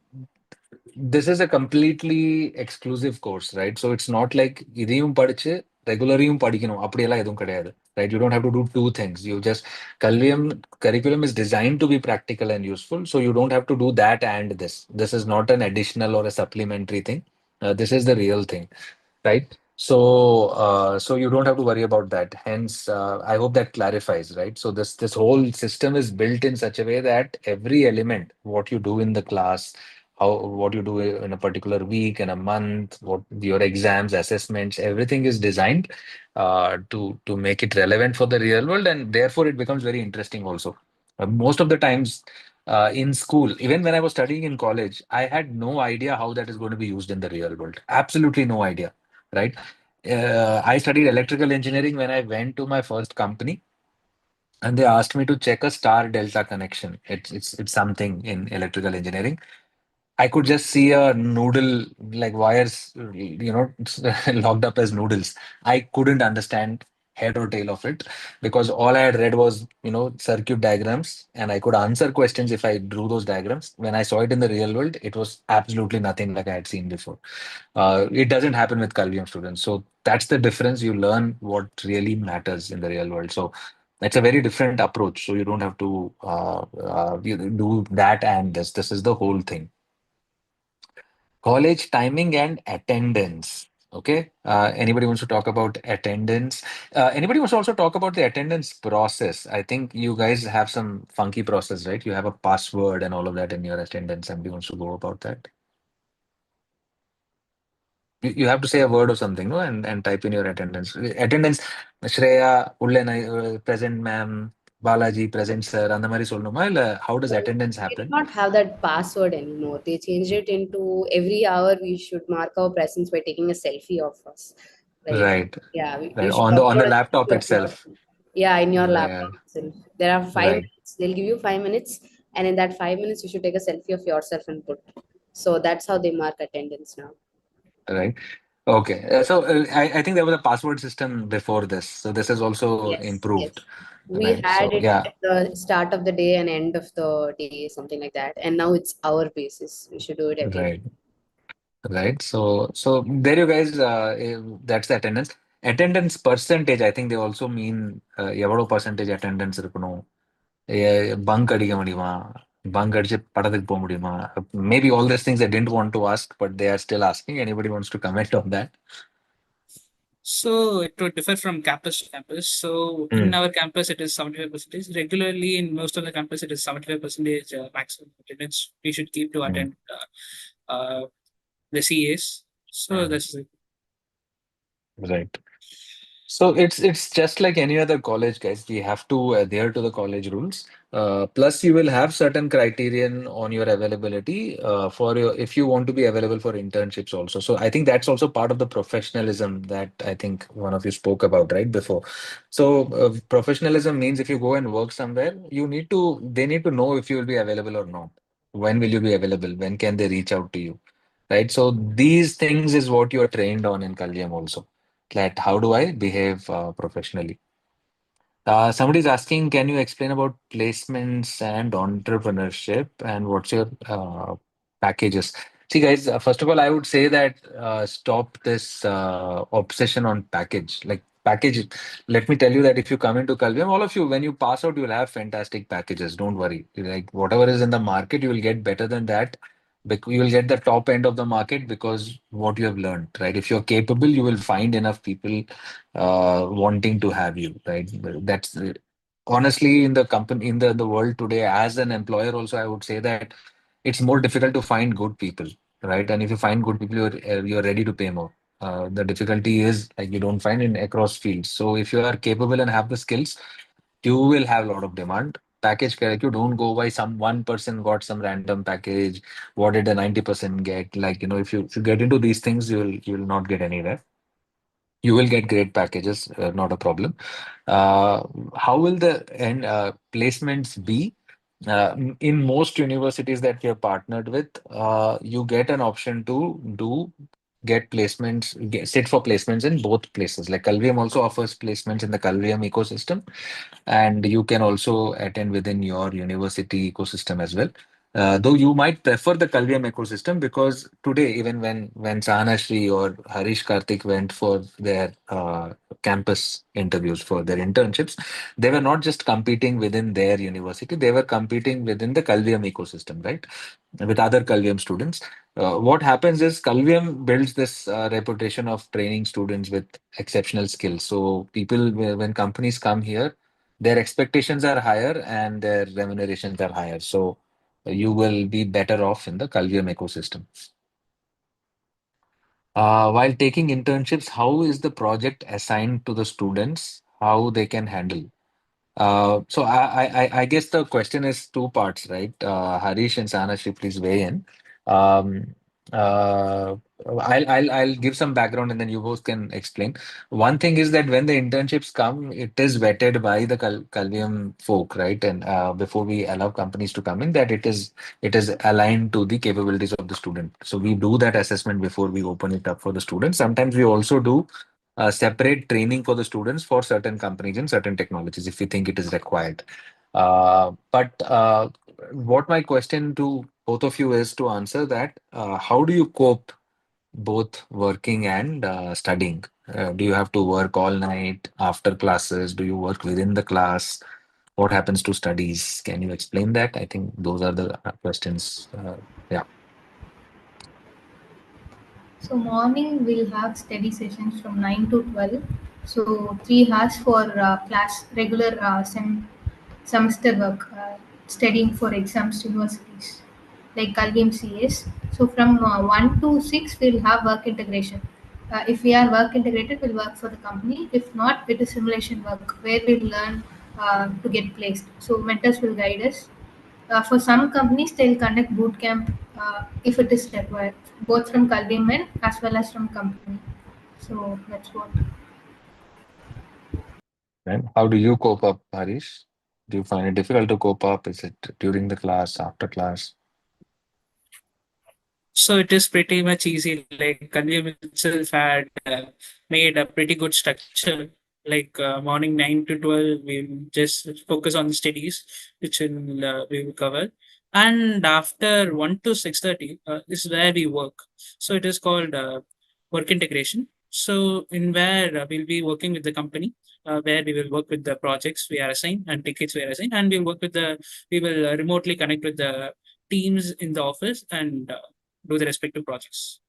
Speaker 1: this is a completely exclusive course, right? So it's not like இதையும் படிச்சு ரெகுலரையும் படிக்கணும் அப்படியெல்லாம் எதுவும் கிடையாது, right? You don't have to do two things. You just Calvium curriculum is designed to be practical and useful, so you don't have to do that and this. This is not an additional or a supplementary thing. This is the real thing, right? So you don't have to worry about that. Hence, I hope that clarifies, right? So this whole system is built in such a way that every element, what you do in the class, what you do in a particular week, in a month, what your exams, assessments, everything is designed to make it relevant for the real world, and therefore it becomes very interesting also. Most of the times, in school, even when I was studying in college, I had no idea how that is going to be used in the real world. Absolutely no idea, right? I studied electrical engineering when I went to my first company, and they asked me to check a star delta connection. It's something in electrical engineering. I could just see a noodle, like wires, locked up as noodles. I couldn't understand head or tail of it because all I had read was, circuit diagrams, and I could answer questions if I drew those diagrams. When I saw it in the real world, it was absolutely nothing like I had seen before. It doesn't happen with Calvium students. So that's the difference. You learn what really matters in the real world. So it's a very different approach. So you don't have to you do that and this. This is the whole thing. College timing and attendance. Okay. Anybody wants to talk about attendance? Anybody wants to also talk about the attendance process? I think you guys have some funky process, right? You have a password and all of that in your attendance. Somebody wants to go about that? You have to say a word or something, no? And type in your attendance. Attendance, Shreya, Ullenai, present ma'am, Balaji, present sir, அந்த மாதிரி சொல்லணுமா இல்ல how does attendance
Speaker 4: We do
Speaker 1: happen?
Speaker 4: not have that password anymore. They changed it into every hour we should mark our presence by taking a selfie of us. Like,
Speaker 1: Right,
Speaker 4: yeah,
Speaker 1: right.
Speaker 4: you should
Speaker 1: On
Speaker 4: upload
Speaker 1: the
Speaker 4: a
Speaker 1: laptop
Speaker 4: selfie of
Speaker 1: itself.
Speaker 4: yourself. Yeah, in your
Speaker 1: Right,
Speaker 4: laptop itself. There are five
Speaker 1: right,
Speaker 4: minutes. They'll give you 5 minutes, and in that 5 minutes, you should take a selfie of yourself and put. So that's how they mark attendance now.
Speaker 1: right. Okay. I think there was a password system before this. So this is also
Speaker 4: Yes,
Speaker 1: improved.
Speaker 4: yes. We
Speaker 1: Right.
Speaker 4: had
Speaker 1: So
Speaker 4: it
Speaker 1: yeah,
Speaker 4: at the start of the day and end of the day, something like that. And now it's our basis. We should do it every day.
Speaker 1: right. Right. So there you guys, that's the attendance. Attendance percentage, I think they also mean எவ்வளவு percentage attendance இருக்கணும். Bunk அடிக்க முடியுமா? Bunk அடிச்சு படத்துக்கு போக முடியுமா? Maybe all these things I didn't want to ask, but they are still asking. Anybody wants to comment on that?
Speaker 6: So it would differ from campus to campus. So in
Speaker 1: Mm,
Speaker 6: our campus, it is 75%. Regularly, in most of the campus, it is 75% maximum attendance we should keep to
Speaker 1: mm,
Speaker 6: attend the CAs. So
Speaker 1: mm.
Speaker 6: that's it.
Speaker 1: Right. So it's just like any other college, guys. We have to adhere to the college rules. Plus, you will have certain criterion on your availability for your if you want to be available for internships also. So I think that's also part of the professionalism that I think one of you spoke about right before. So professionalism means if you go and work somewhere, they need to know if you will be available or not. When will you be available? When can they reach out to you? Right. So these things is what you are trained on in Kalyan also, that how do I behave professionally. Somebody's asking, can you explain about placements and entrepreneurship and what's your packages? See, guys, first of all, I would say that stop this obsession on package. Like package, let me tell you that if you come into Calvium, all of you, when you pass out, you will have fantastic packages. Don't worry. Like whatever is in the market, you will get better than that. You will get the top end of the market because what you have learned, right? If you're capable, you will find enough people wanting to have you, right? That's honestly in the company in the world today. As an employer, also, I would say that it's more difficult to find good people, right? And if you find good people, you're ready to pay more. The difficulty is like you don't find in across fields. So if you are capable and have the skills, you will have a lot of demand. Package correct. You don't go by some one person got some random package. What did the 90% get? Like, if you get into these things, you will not get anywhere. You will get great packages, not a problem. Uh, how will the end placements be? In most universities that we are partnered with, you get an option to sit for placements in both places. Like Calvium also offers placements in the Calvium ecosystem, and you can also attend within your university ecosystem as well. Though you might prefer the Kalvium ecosystem, because today, even when Sanashri or Harish Karthik went for their campus interviews for their internships, they were not just competing within their university, they were competing within the Kalvium ecosystem, right? With other Kalvium students. What happens is Kalvium builds this reputation of training students with exceptional skills. So people, when companies come here, their expectations are higher and their remunerations are higher. So you will be better off in the Calvium ecosystem. While taking internships, how is the project assigned to the students? How they can handle? So I guess the question is two parts, right? Harish and Sanashri, please weigh in. Um, uh, I'll give some background and then you both can explain. One thing is that when the internships come, it is vetted by the Calvium folk, right? And before we allow companies to come in, that it is aligned to the capabilities of the student. So we do that assessment before we open it up for the students. Sometimes we also do separate training for the students for certain companies and certain technologies if we think it is required. But what my question to both of you is to answer that, how do you cope both working and studying? Do you have to work all night after classes? Do you work within the class? What happens to studies? Can you explain that? I think those are the questions. Yeah.
Speaker 2: So morning we'll have study sessions from 9 to 12. So 3 hours for class regular semester work, studying for exams to universities like Kalvium CS. So from 1 to 6 we'll have work integration. If we are work integrated, we'll work for the company. If not, it is simulation work where we'll learn to get placed. So mentors will guide us. For some companies, they'll conduct boot camp if it is required, both from Kalvium as well as from company. So that's what.
Speaker 1: And how do you cope up, Harish? Do you find it difficult to cope up? Is it during the class, after class?
Speaker 6: So it is pretty much easy. Like Kalvium itself had made a pretty good structure. Like morning 9 to 12, we'll just focus on the studies, which we will cover. And after 1 to 6:30 is where we work. So it is called work integration. So in where we'll be working with the company, where we will work with the projects we are assigned and tickets we are assigned, and we will remotely connect with the teams in the office and do the respective projects.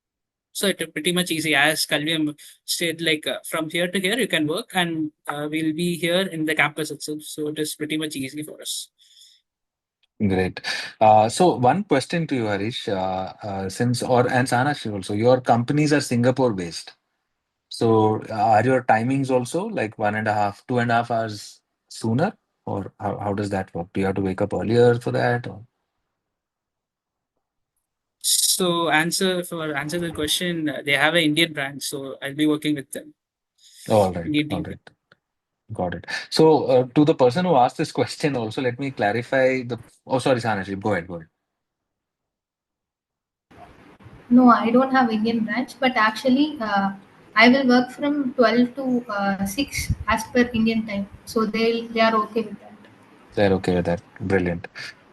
Speaker 6: So it is pretty much easy. As Calvium said, like from here to here, you can work, and we'll be here in the campus itself. So it is pretty much easy for us.
Speaker 1: Great. So one question to you, Harish, since or and Sanashri also, your companies are Singapore based. So are your timings also like 1.5, 2.5 hours sooner, or how does that work? Do you have to wake up earlier for that? Or?
Speaker 6: So answer the question, they have an Indian branch, so I'll be working with them.
Speaker 1: All right,
Speaker 6: Indian
Speaker 1: all
Speaker 6: team.
Speaker 1: right. Got it. So to the person who asked this question also, let me clarify the. Oh, sorry, Sanashri, go ahead, go ahead.
Speaker 2: No, I don't have Indian branch, but actually, I will work from 12 to 6 as per Indian time. So they are okay with that.
Speaker 1: They're okay with that. Brilliant.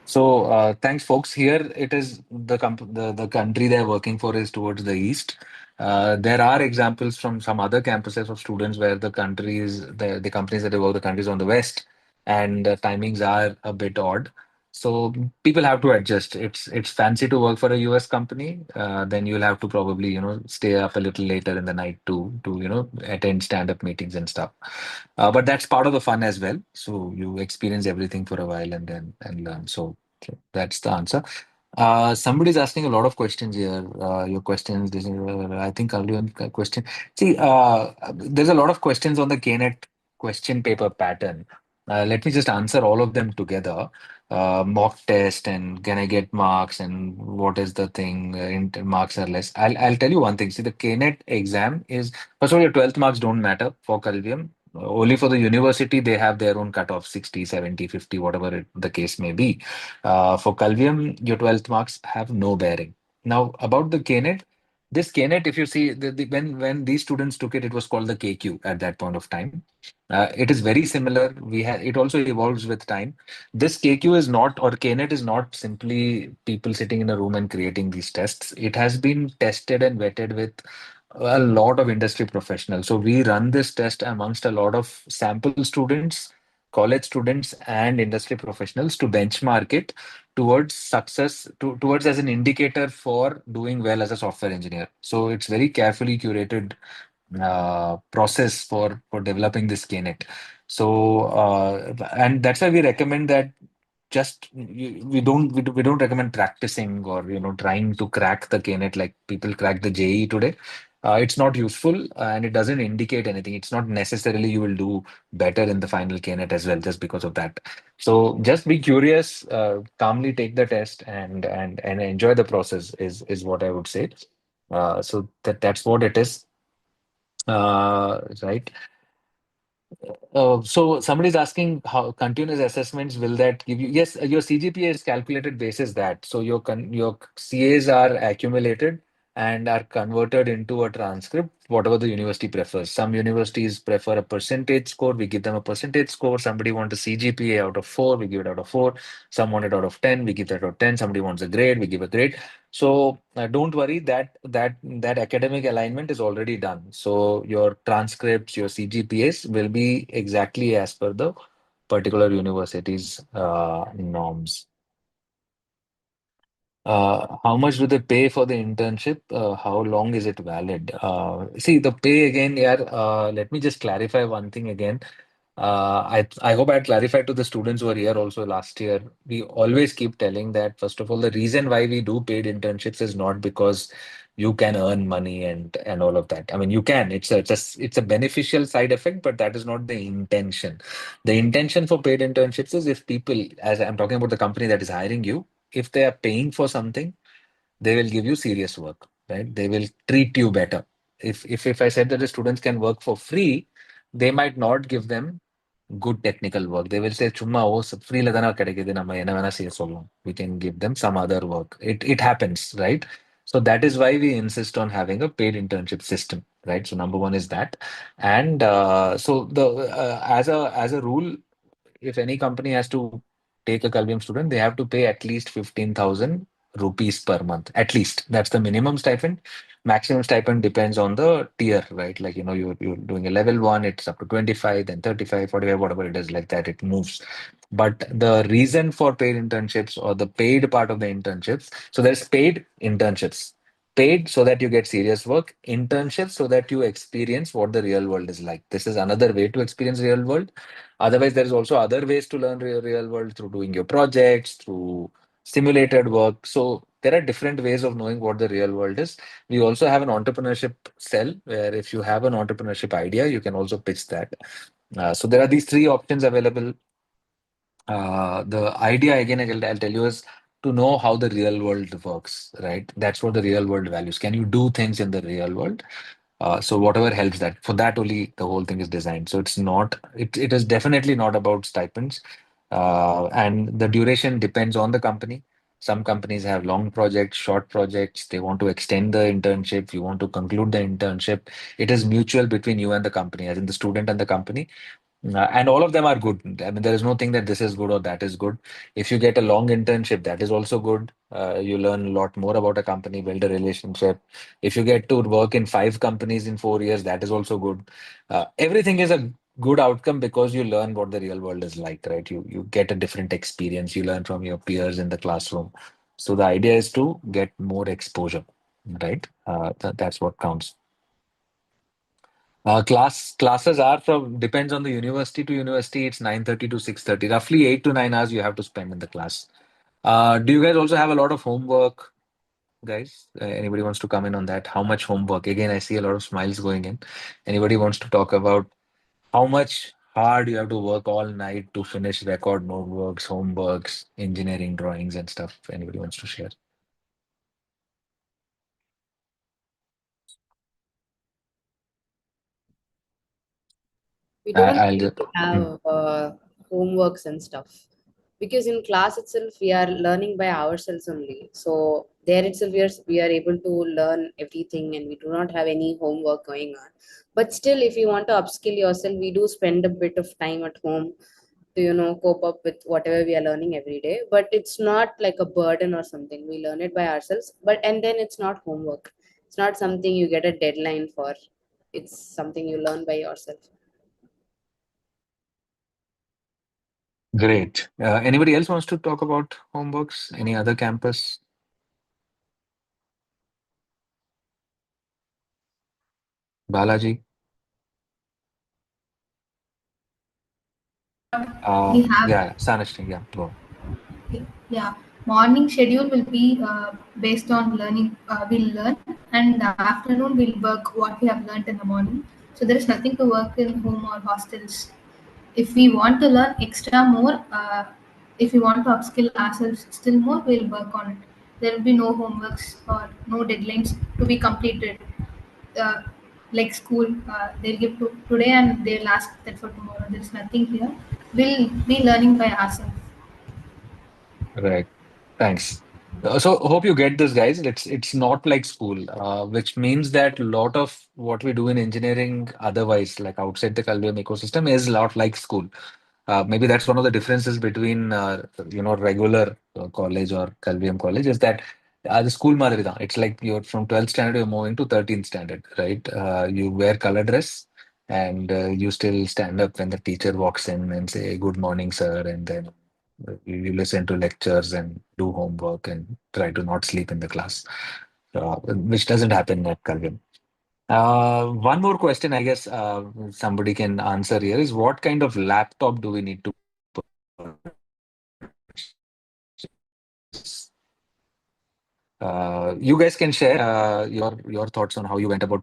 Speaker 1: So thanks, folks. Here it is the country they're working for is towards the east. There are examples from some other campuses of students where the companies that they work the countries on the west, and the timings are a bit odd. So people have to adjust. It's fancy to work for a US company. Then you'll have to probably stay up a little later in the night to attend stand-up meetings and stuff. But that's part of the fun as well. So you experience everything for a while and then and learn. So that's the answer. Somebody's asking a lot of questions here. Your questions, I think I'll do a question. See, there's a lot of questions on the KNET question paper pattern. Let me just answer all of them together. Mock test and can I get marks and what is the thing? Marks are less. I'll tell you one thing. See, the KNET exam is first of all your 12th marks don't matter for Calvium. Only for the university they have their own cutoff 60, 70, 50, whatever the case may be. For Calvium, your 12th marks have no bearing. Now, about the KNET, This KNet, if you see, when these students took it, it was called the KQ at that point of time. It is very similar. It also evolves with time. This KQ is not, or KNet is not simply people sitting in a room and creating these tests. It has been tested and vetted with a lot of industry professionals. So we run this test amongst a lot of sample students, college students, and industry professionals to benchmark it towards success, towards as an indicator for doing well as a software engineer. So it's very carefully curated process for developing this KNet. So and that's why we recommend that we don't recommend practicing or trying to crack the KNet like people crack the JE today. It's not useful and it doesn't indicate anything. It's not necessarily you will do better in the final KNet as well just because of that. So just be curious, calmly take the test and enjoy the process is what I would say. So that's what it is. Right. So somebody's asking how continuous assessments will that give you? Yes, your CGPA is calculated basis that. So your CAs are accumulated and are converted into a transcript, whatever the university prefers. Some universities prefer a percentage score. We give them a percentage score. Somebody wants a CGPA out of 4, we give it out of 4. Some want it out of 10, we give that out of 10. Somebody wants a grade, we give a grade. So don't worry, that academic alignment is already done. So your transcripts, your CGPAs will be exactly as per the particular university's norms. How much do they pay for the internship? How long is it valid? See, the pay again, yeah, let me just clarify one thing again. I hope I had clarified to the students who were here also last year. We always keep telling that, first of all, the reason why we do paid internships is not because you can earn money and all of that. I mean, you can. It's a beneficial side effect, but that is not the intention. The intention for paid internships is if people, as I'm talking about the company that is hiring you, if they are paying for something, they will give you serious work, right? They will treat you better. If I said that the students can work for free, they might not give them good technical work. They will say, "Chumma wo free la thana kedaikide nama enna vena seya sollam." We can give them some other work. It happens, right? So that is why we insist on having a paid internship system, right? So number one is that, and so the as a rule, if any company has to take a Kalvium student, they have to pay at least 15,000 rupees per month. At least that's the minimum stipend. Maximum stipend depends on the tier, right? Like, you're doing a level one, it's up to 25, then 35, 45, whatever it is, like that, it moves. But the reason for paid internships or the paid part of the internships, so there's paid internships. Paid so that you get serious work, internships so that you experience what the real world is like. This is another way to experience real world. Otherwise, there is also other ways to learn real world through doing your projects, through simulated work. So there are different ways of knowing what the real world is. We also have an entrepreneurship cell where if you have an entrepreneurship idea, you can also pitch that. So there are these three options available. The idea again, I'll tell you, is to know how the real world works, right? That's what the real world values. Can you do things in the real world? So whatever helps that, for that only the whole thing is designed. So it is definitely not about stipends. And the duration depends on the company. Some companies have long projects, short projects. They want to extend the internship. You want to conclude the internship. It is mutual between you and the company, as in the student and the company. And all of them are good. I mean, there is no thing that this is good or that is good. If you get a long internship, that is also good. You learn a lot more about a company, build a relationship. If you get to work in 5 companies in 4 years, that is also good. Everything is a good outcome because you learn what the real world is like, right? You get a different experience. You learn from your peers in the classroom. So the idea is to get more exposure, right? That's what counts. Classes are from depends on the university to university. It's 9:30 to 6:30. Roughly 8 to 9 hours you have to spend in the class. Do you guys also have a lot of homework, guys? Anybody wants to come in on that? How much homework? Again, I see a lot of smiles going in. Anybody wants to talk about how much hard you have to work all night to finish record notebooks, homeworks, engineering drawings, and stuff? Anybody wants to share?
Speaker 4: We don't
Speaker 1: I'll
Speaker 4: need
Speaker 1: just.
Speaker 4: to
Speaker 1: Hmm.
Speaker 4: have homeworks and stuff because in class itself we are learning by ourselves only. So There itself we are able to learn everything, and we do not have any homework going on. But still, if you want to upskill yourself, we do spend a bit of time at home to cope up with whatever we are learning every day. But it's not like a burden or something. We learn it by ourselves, but and then it's not homework. It's not something you get a deadline for. It's something you learn by yourself.
Speaker 1: Great. Anybody else wants to talk about homeworks? Any other campus? Balaji?
Speaker 2: We have
Speaker 1: Sanashri, yeah, go.
Speaker 2: Yeah, morning schedule will be based on learning. We'll learn, and the afternoon we'll work what we have learned in the morning. So there is nothing to work in home or hostels. If we want to learn extra more, if we want to upskill ourselves still more, we'll work on it. There will be no homeworks or no deadlines to be completed. Uh, like school, they'll give to today and they'll ask that for tomorrow. There is nothing here. We'll be learning by ourselves.
Speaker 1: Right. Thanks. So hope you get this, guys. It's not like school, which means that a lot of what we do in engineering otherwise, like outside the Calvium ecosystem, is a lot like school. Maybe that's one of the differences between regular college or Calvium college is that the school madhuri tha. It's like you're from 12th standard, you're moving to 13th standard, right? You wear color dress and you still stand up when the teacher walks in and say, "Good morning, sir," and then you listen to lectures and do homework and try to not sleep in the class, which doesn't happen at Calvium. One more question, I guess, somebody can answer here is what kind of laptop do we need to you guys can share your thoughts on how you went about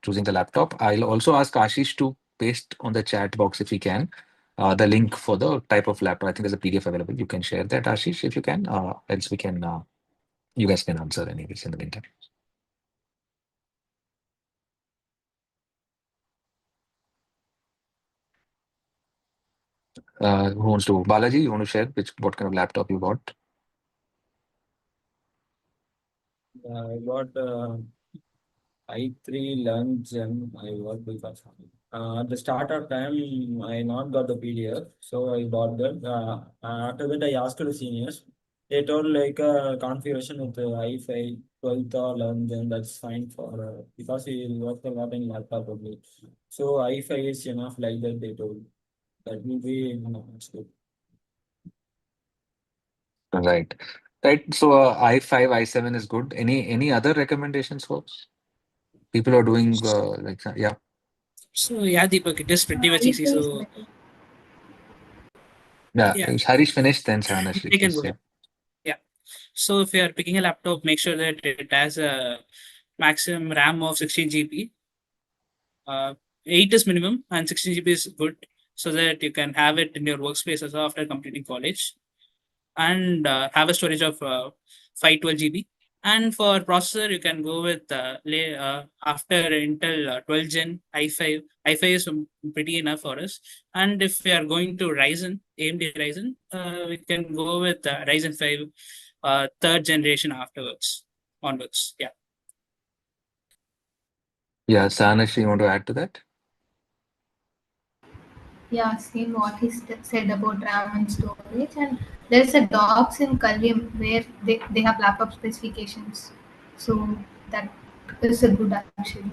Speaker 1: choosing the laptop. I'll also ask Ashish to paste on the chat box if he can the link for the type of laptop. I think there's a PDF available. You can share that, Ashish, if you can. Else we can. You guys can answer anyways in the meantime. Who wants to? Balaji, you want to share what kind of laptop you got?
Speaker 3: I got I3 lunch and I work with us. At the start of time, I not got the PDF, so I bought that. After that, I asked the seniors. They told like a configuration with the i5 12th or 11th, then that's fine for because he worked a lot in laptop only. So i5 is enough like that. They told that will be it's good.
Speaker 1: Right. Right. So i5, i7 is good. Any other recommendations, folks? People are doing yeah.
Speaker 6: So yeah, Deepak, it is pretty much easy.
Speaker 2: I-Fi is
Speaker 6: So
Speaker 2: better.
Speaker 1: Yeah.
Speaker 6: yeah,
Speaker 1: Is Harish finished? Then Sanashri,
Speaker 6: I can
Speaker 1: please.
Speaker 6: go
Speaker 1: Yeah.
Speaker 6: ahead. Yeah. So if you are picking a laptop, make sure that it has a maximum RAM of 16 GB. 8 is minimum and 16 GB is good, so that you can have it in your workspace also after completing college, and have a storage of 512 GB. And for processor, you can go with after Intel 12 Gen i5. i5 is pretty enough for us. And if we are going to Ryzen, AMD Ryzen, we can go with Ryzen 5 third generation afterwards, onwards. Yeah.
Speaker 1: Yeah. Sanashri, you want to add to that?
Speaker 2: Yeah, same what he said about RAM and storage. And there's a docs in Kalvium where they have laptop specifications. So that is a good actually.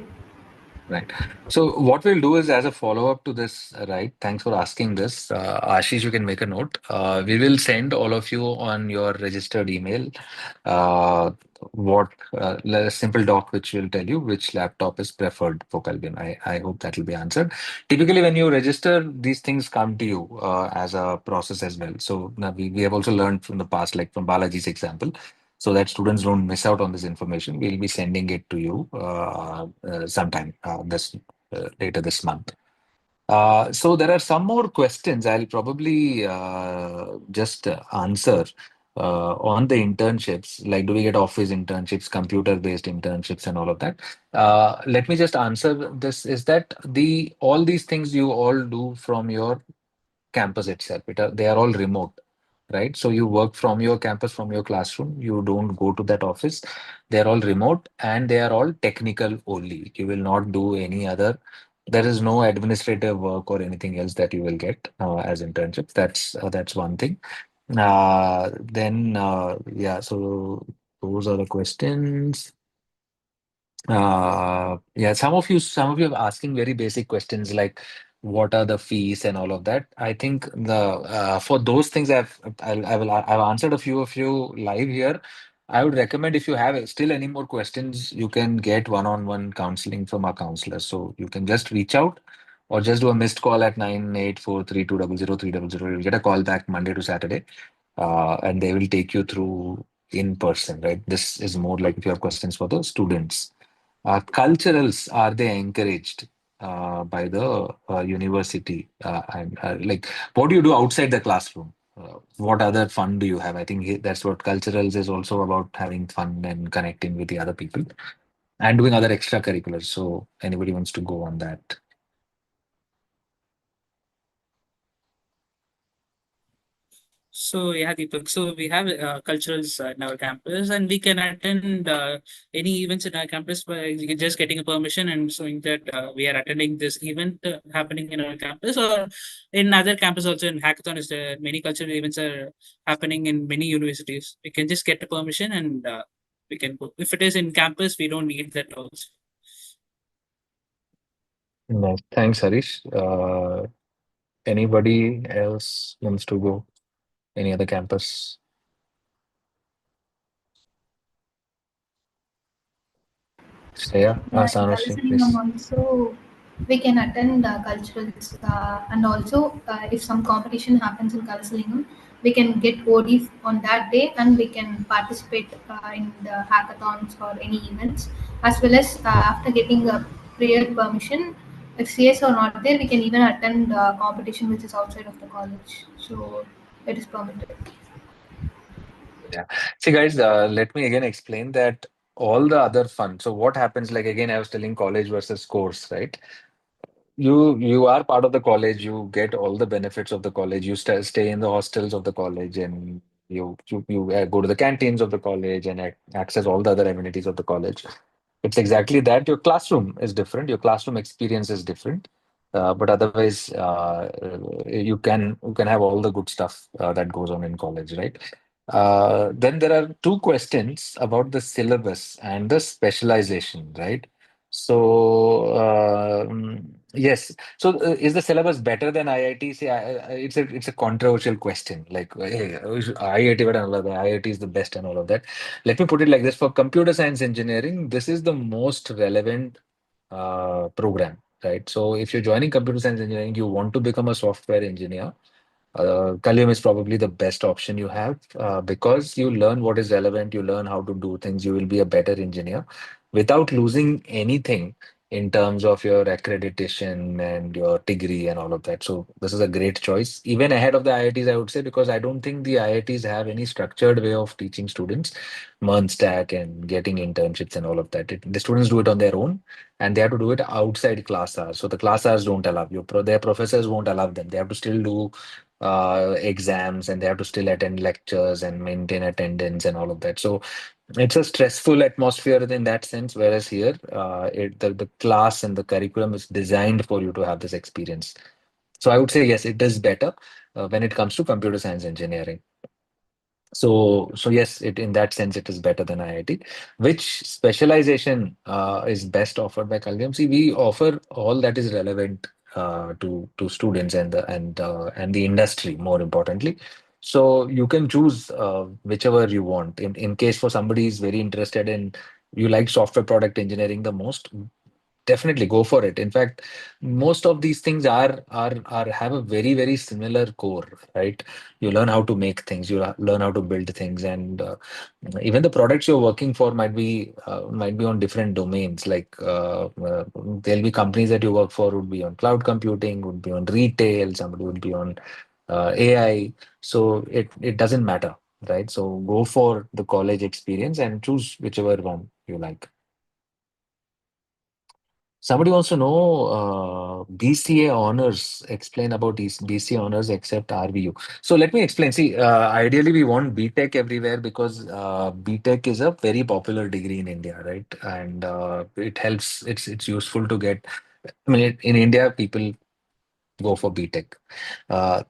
Speaker 1: Right. So what we'll do is as a follow-up to this, right? Thanks for asking this. Ashish, you can make a note. We will send all of you on your registered email what a simple doc which will tell you which laptop is preferred for Calvin. I hope that will be answered. Typically, when you register, these things come to you as a process as well. So now we have also learned from the past, like from Balaji's example, so that students don't miss out on this information. We'll be sending it to you sometime this later this month. So there are some more questions I'll probably just answer on the internships. Like, do we get office internships, computer-based internships, and all of that? Let me just answer this: is that all these things you all do from your campus itself? They are all remote. right? So you work from your campus, from your classroom. You don't go to that office. They're all remote and they are all technical only. You will not do any other. There is no administrative work or anything else that you will get as internships. That's one thing. Yeah, so those are the questions. Yeah, some of you are asking very basic questions like what are the fees and all of that. I think the for those things I've answered a few of you live here. I would recommend if you have still any more questions, you can get one-on-one counseling from our counselors. So you can just reach out or just do a missed call at 9843200300. You'll get a call back Monday to Saturday, and they will take you through in person, right? This is more like if you have questions for the students. Culturals, are they encouraged by the university? And like, what do you do outside the classroom? What other fun do you have? I think that's what culturals is also about, having fun and connecting with the other people and doing other extracurriculars. So anybody wants to go on that?
Speaker 6: So yeah, Deepak. So we have culturals in our campus, and we can attend any events in our campus by just getting a permission and showing that we are attending this event happening in our campus, or in other campus also. In hackathon, is there many cultural events are happening in many universities. We can just get the permission and we can go. If it is in campus, we don't need that also.
Speaker 1: Nice. Thanks, Harish. Anybody else wants to go? Any other campus? Shreya,
Speaker 2: Yeah, in
Speaker 1: Sanoshi,
Speaker 2: Kalvium
Speaker 1: please.
Speaker 2: also we can attend culturals, and also if some competition happens in Kalvium, we can get OD on that day and we can participate in the hackathons or any events, as well as after getting a prior permission. If CS are not there, we can even attend competition which is outside of the college. So it is permitted.
Speaker 1: Yeah. See, guys, let me again explain that all the other fun. So, what happens, like, again, I was telling college versus course, right? You are part of the college, you get all the benefits of the college, you stay in the hostels of the college, and you go to the canteens of the college and access all the other amenities of the college. It's exactly that. Your classroom is different, your classroom experience is different, but otherwise you can have all the good stuff that goes on in college, right? Then there are two questions about the syllabus and the specialization, right? So, yes. So, is the syllabus better than IIT? See, it's a controversial question. Like, hey, IIT, but all of that. IIT is the best and all of that. Let me put it like this: for computer science engineering, this is the most relevant program, right? So, if you're joining computer science engineering, you want to become a software engineer. Kalvium is probably the best option you have because you learn what is relevant, you learn how to do things, you will be a better engineer without losing anything in terms of your accreditation and your degree and all of that. So this is a great choice, even ahead of the IITs, I would say, because I don't think the IITs have any structured way of teaching students MERN stack and getting internships and all of that. The students do it on their own and they have to do it outside class hours. So the class hours don't allow you. Their professors won't allow them. They have to still do exams and they have to still attend lectures and maintain attendance and all of that. So it's a stressful atmosphere in that sense. Whereas here, the class and the curriculum is designed for you to have this experience. So I would say yes, it is better when it comes to computer science engineering. So yes, it in that sense it is better than IIT. Which specialization is best offered by Kalvium? See, we offer all that is relevant to students and the industry, more importantly. So you can choose whichever you want. In case for somebody is very interested in, you like software product engineering the most, definitely go for it. In fact, most of these things are have a very similar core, right? You learn how to make things, you learn how to build things, and even the products you're working for might be on different domains. Like there'll be companies that you work for would be on cloud computing, would be on retail, somebody would be on AI. So it doesn't matter, right? So go for the college experience and choose whichever one you like. Somebody wants to know BCA honors. Explain about these BCA honors except RVU. So let me explain. See, ideally we want B.Tech everywhere because B.Tech is a very popular degree in India, right? And it helps. It's useful to get. I mean, in India, people go for B.Tech.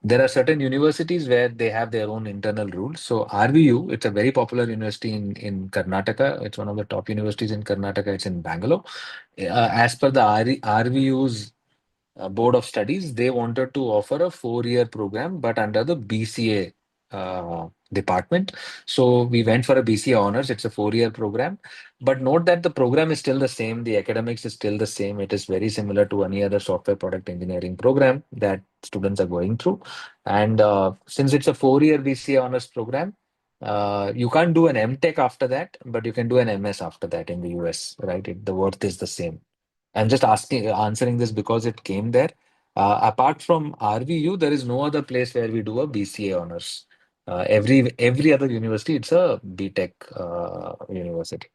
Speaker 1: There are certain universities where they have their own internal rules. So RVU, it's a very popular university in Karnataka. It's one of the top universities in Karnataka. It's in Bangalore. As per the RVU's Board of Studies, they wanted to offer a 4-year program, but under the BCA department. So we went for a BCA honors. It's a 4-year program, but note that the program is still the same. The academics is still the same. It is very similar to any other software product engineering program that students are going through. And since it's a 4-year BCA honors program, you can't do an MTech after that, but you can do an MS after that in the US, right? The worth is the same. I'm just answering this because it came there. Apart from RVU, there is no other place where we do a BCA honors. Every other university, it's a BTech university.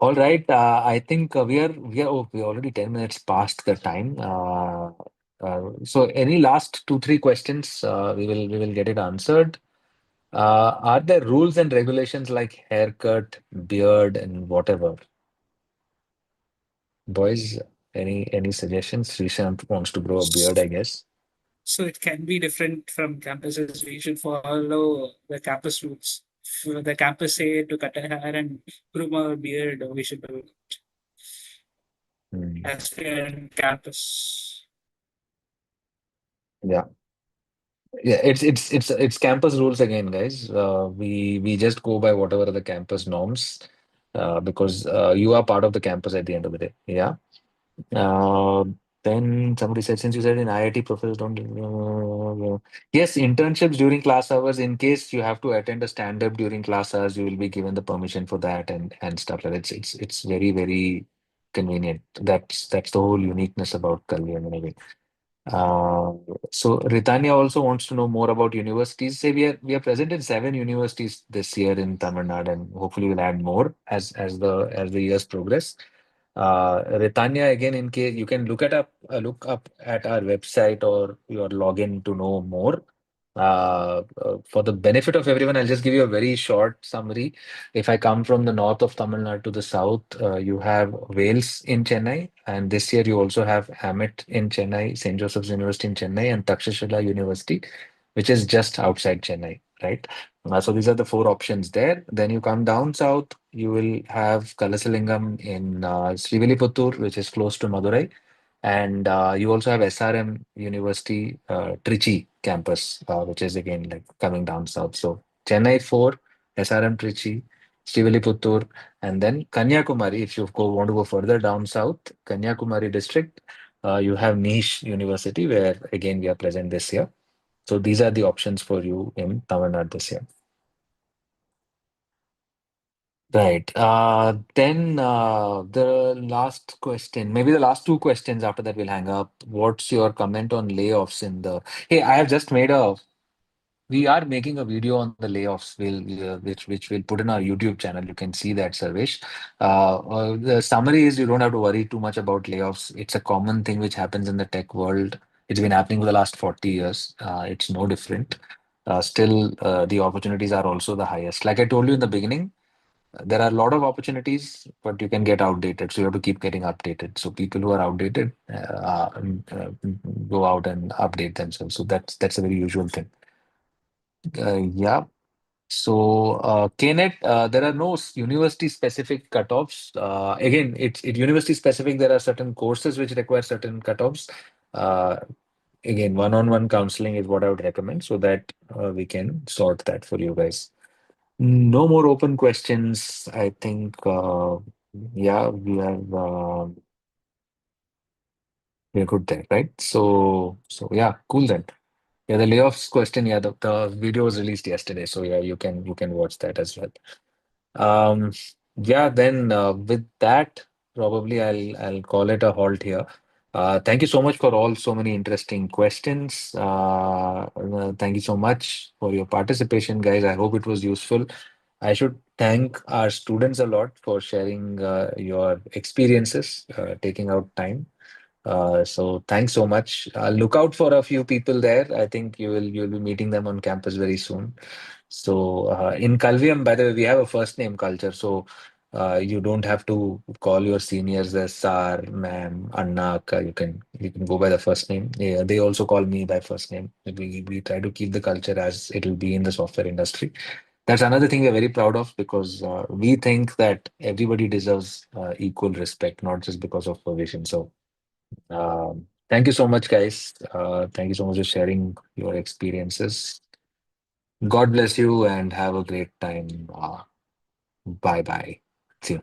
Speaker 1: All right. I think we're already 10 minutes past the time. So any last 2-3 questions? We will get it answered. Are there rules and regulations like haircut, beard, and whatever? Boys, any suggestions? Srishant wants to grow a beard, I guess.
Speaker 6: So it can be different from campuses. We should follow the campus rules. If the campus say to cut our hair and groom our beard, we should do it
Speaker 1: Hmm.
Speaker 6: as we are in campus.
Speaker 1: Yeah, yeah. It's campus rules again, guys. We just go by whatever are the campus norms, because you are part of the campus at the end of the day. Yeah. Uh, then somebody said, since you said in IIT, professors don't. Yes, internships during class hours. In case you have to attend a stand-up during class hours, you will be given the permission for that and stuff like that. It's very convenient. That's the whole uniqueness about Kalvium in a way. Uh, so Ritania also wants to know more about universities. Say we are present in 7 universities this year in Tamil Nadu, and hopefully we'll add more as the years progress. Ritanya, again, in case you can look up at our website or your login to know more. For the benefit of everyone, I'll just give you a very short summary. If I come from the north of Tamil Nadu to the south, you have Wales in Chennai, and this year you also have Amit in Chennai, St. Joseph's University in Chennai, and Takshashila University, which is just outside Chennai, right? So these are the 4 options there. Then you come down south, you will have Kalasalingam in Srivilliputtur, which is close to Madurai. And you also have SRM University, Trichy campus, which is again like coming down south. So Chennai 4, SRM Trichy, Srivilliputtur, and then Kanyakumari. If you want to go further down south, Kanyakumari district, you have Niche University, where again we are present this year. So these are the options for you in Tamil Nadu this year. Right. Then the last question, maybe the last 2 questions after that we'll hang up. What's your comment on layoffs in the? Hey, I have just made a. We are making a video on the layoffs. Which we'll put in our YouTube channel. You can see that, Sarvesh. The summary is you don't have to worry too much about layoffs. It's a common thing which happens in the tech world. It's been happening for the last 40 years. It's no different. Still, the opportunities are also the highest. Like I told you in the beginning, there are a lot of opportunities, but you can get outdated. So you have to keep getting updated. So people who are outdated go out and update themselves. So that's a very usual thing. Yeah. So KNET, there are no university specific cutoffs. Again, it's university specific. There are certain courses which require certain cutoffs. Uh, Again, one-on-one counseling is what I would recommend so that we can sort that for you guys. No more open questions. I think, yeah, we're good there, right? So yeah, cool then. Yeah, the layoffs question. Yeah, the video was released yesterday, so yeah, you can watch that as well. Um, yeah, then with that, probably I'll call it a halt here. Thank you so much for so many interesting questions. Thank you so much for your participation, guys. I hope it was useful. I should thank our students a lot for sharing your experiences, taking out time. So thanks so much. Look out for a few people there. I think you'll be meeting them on campus very soon. So in Calvium, by the way, we have a first name culture. So you don't have to call your seniors as sir, ma'am, Anna, Akka. You can go by the first name. Yeah, they also call me by first name. We try to keep the culture as it'll be in the software industry. That's another thing we're very proud of because we think that everybody deserves equal respect, not just because of provision. So thank you so much, guys. Thank you so much for sharing your experiences. God bless you and have a great time. Bye bye. See you.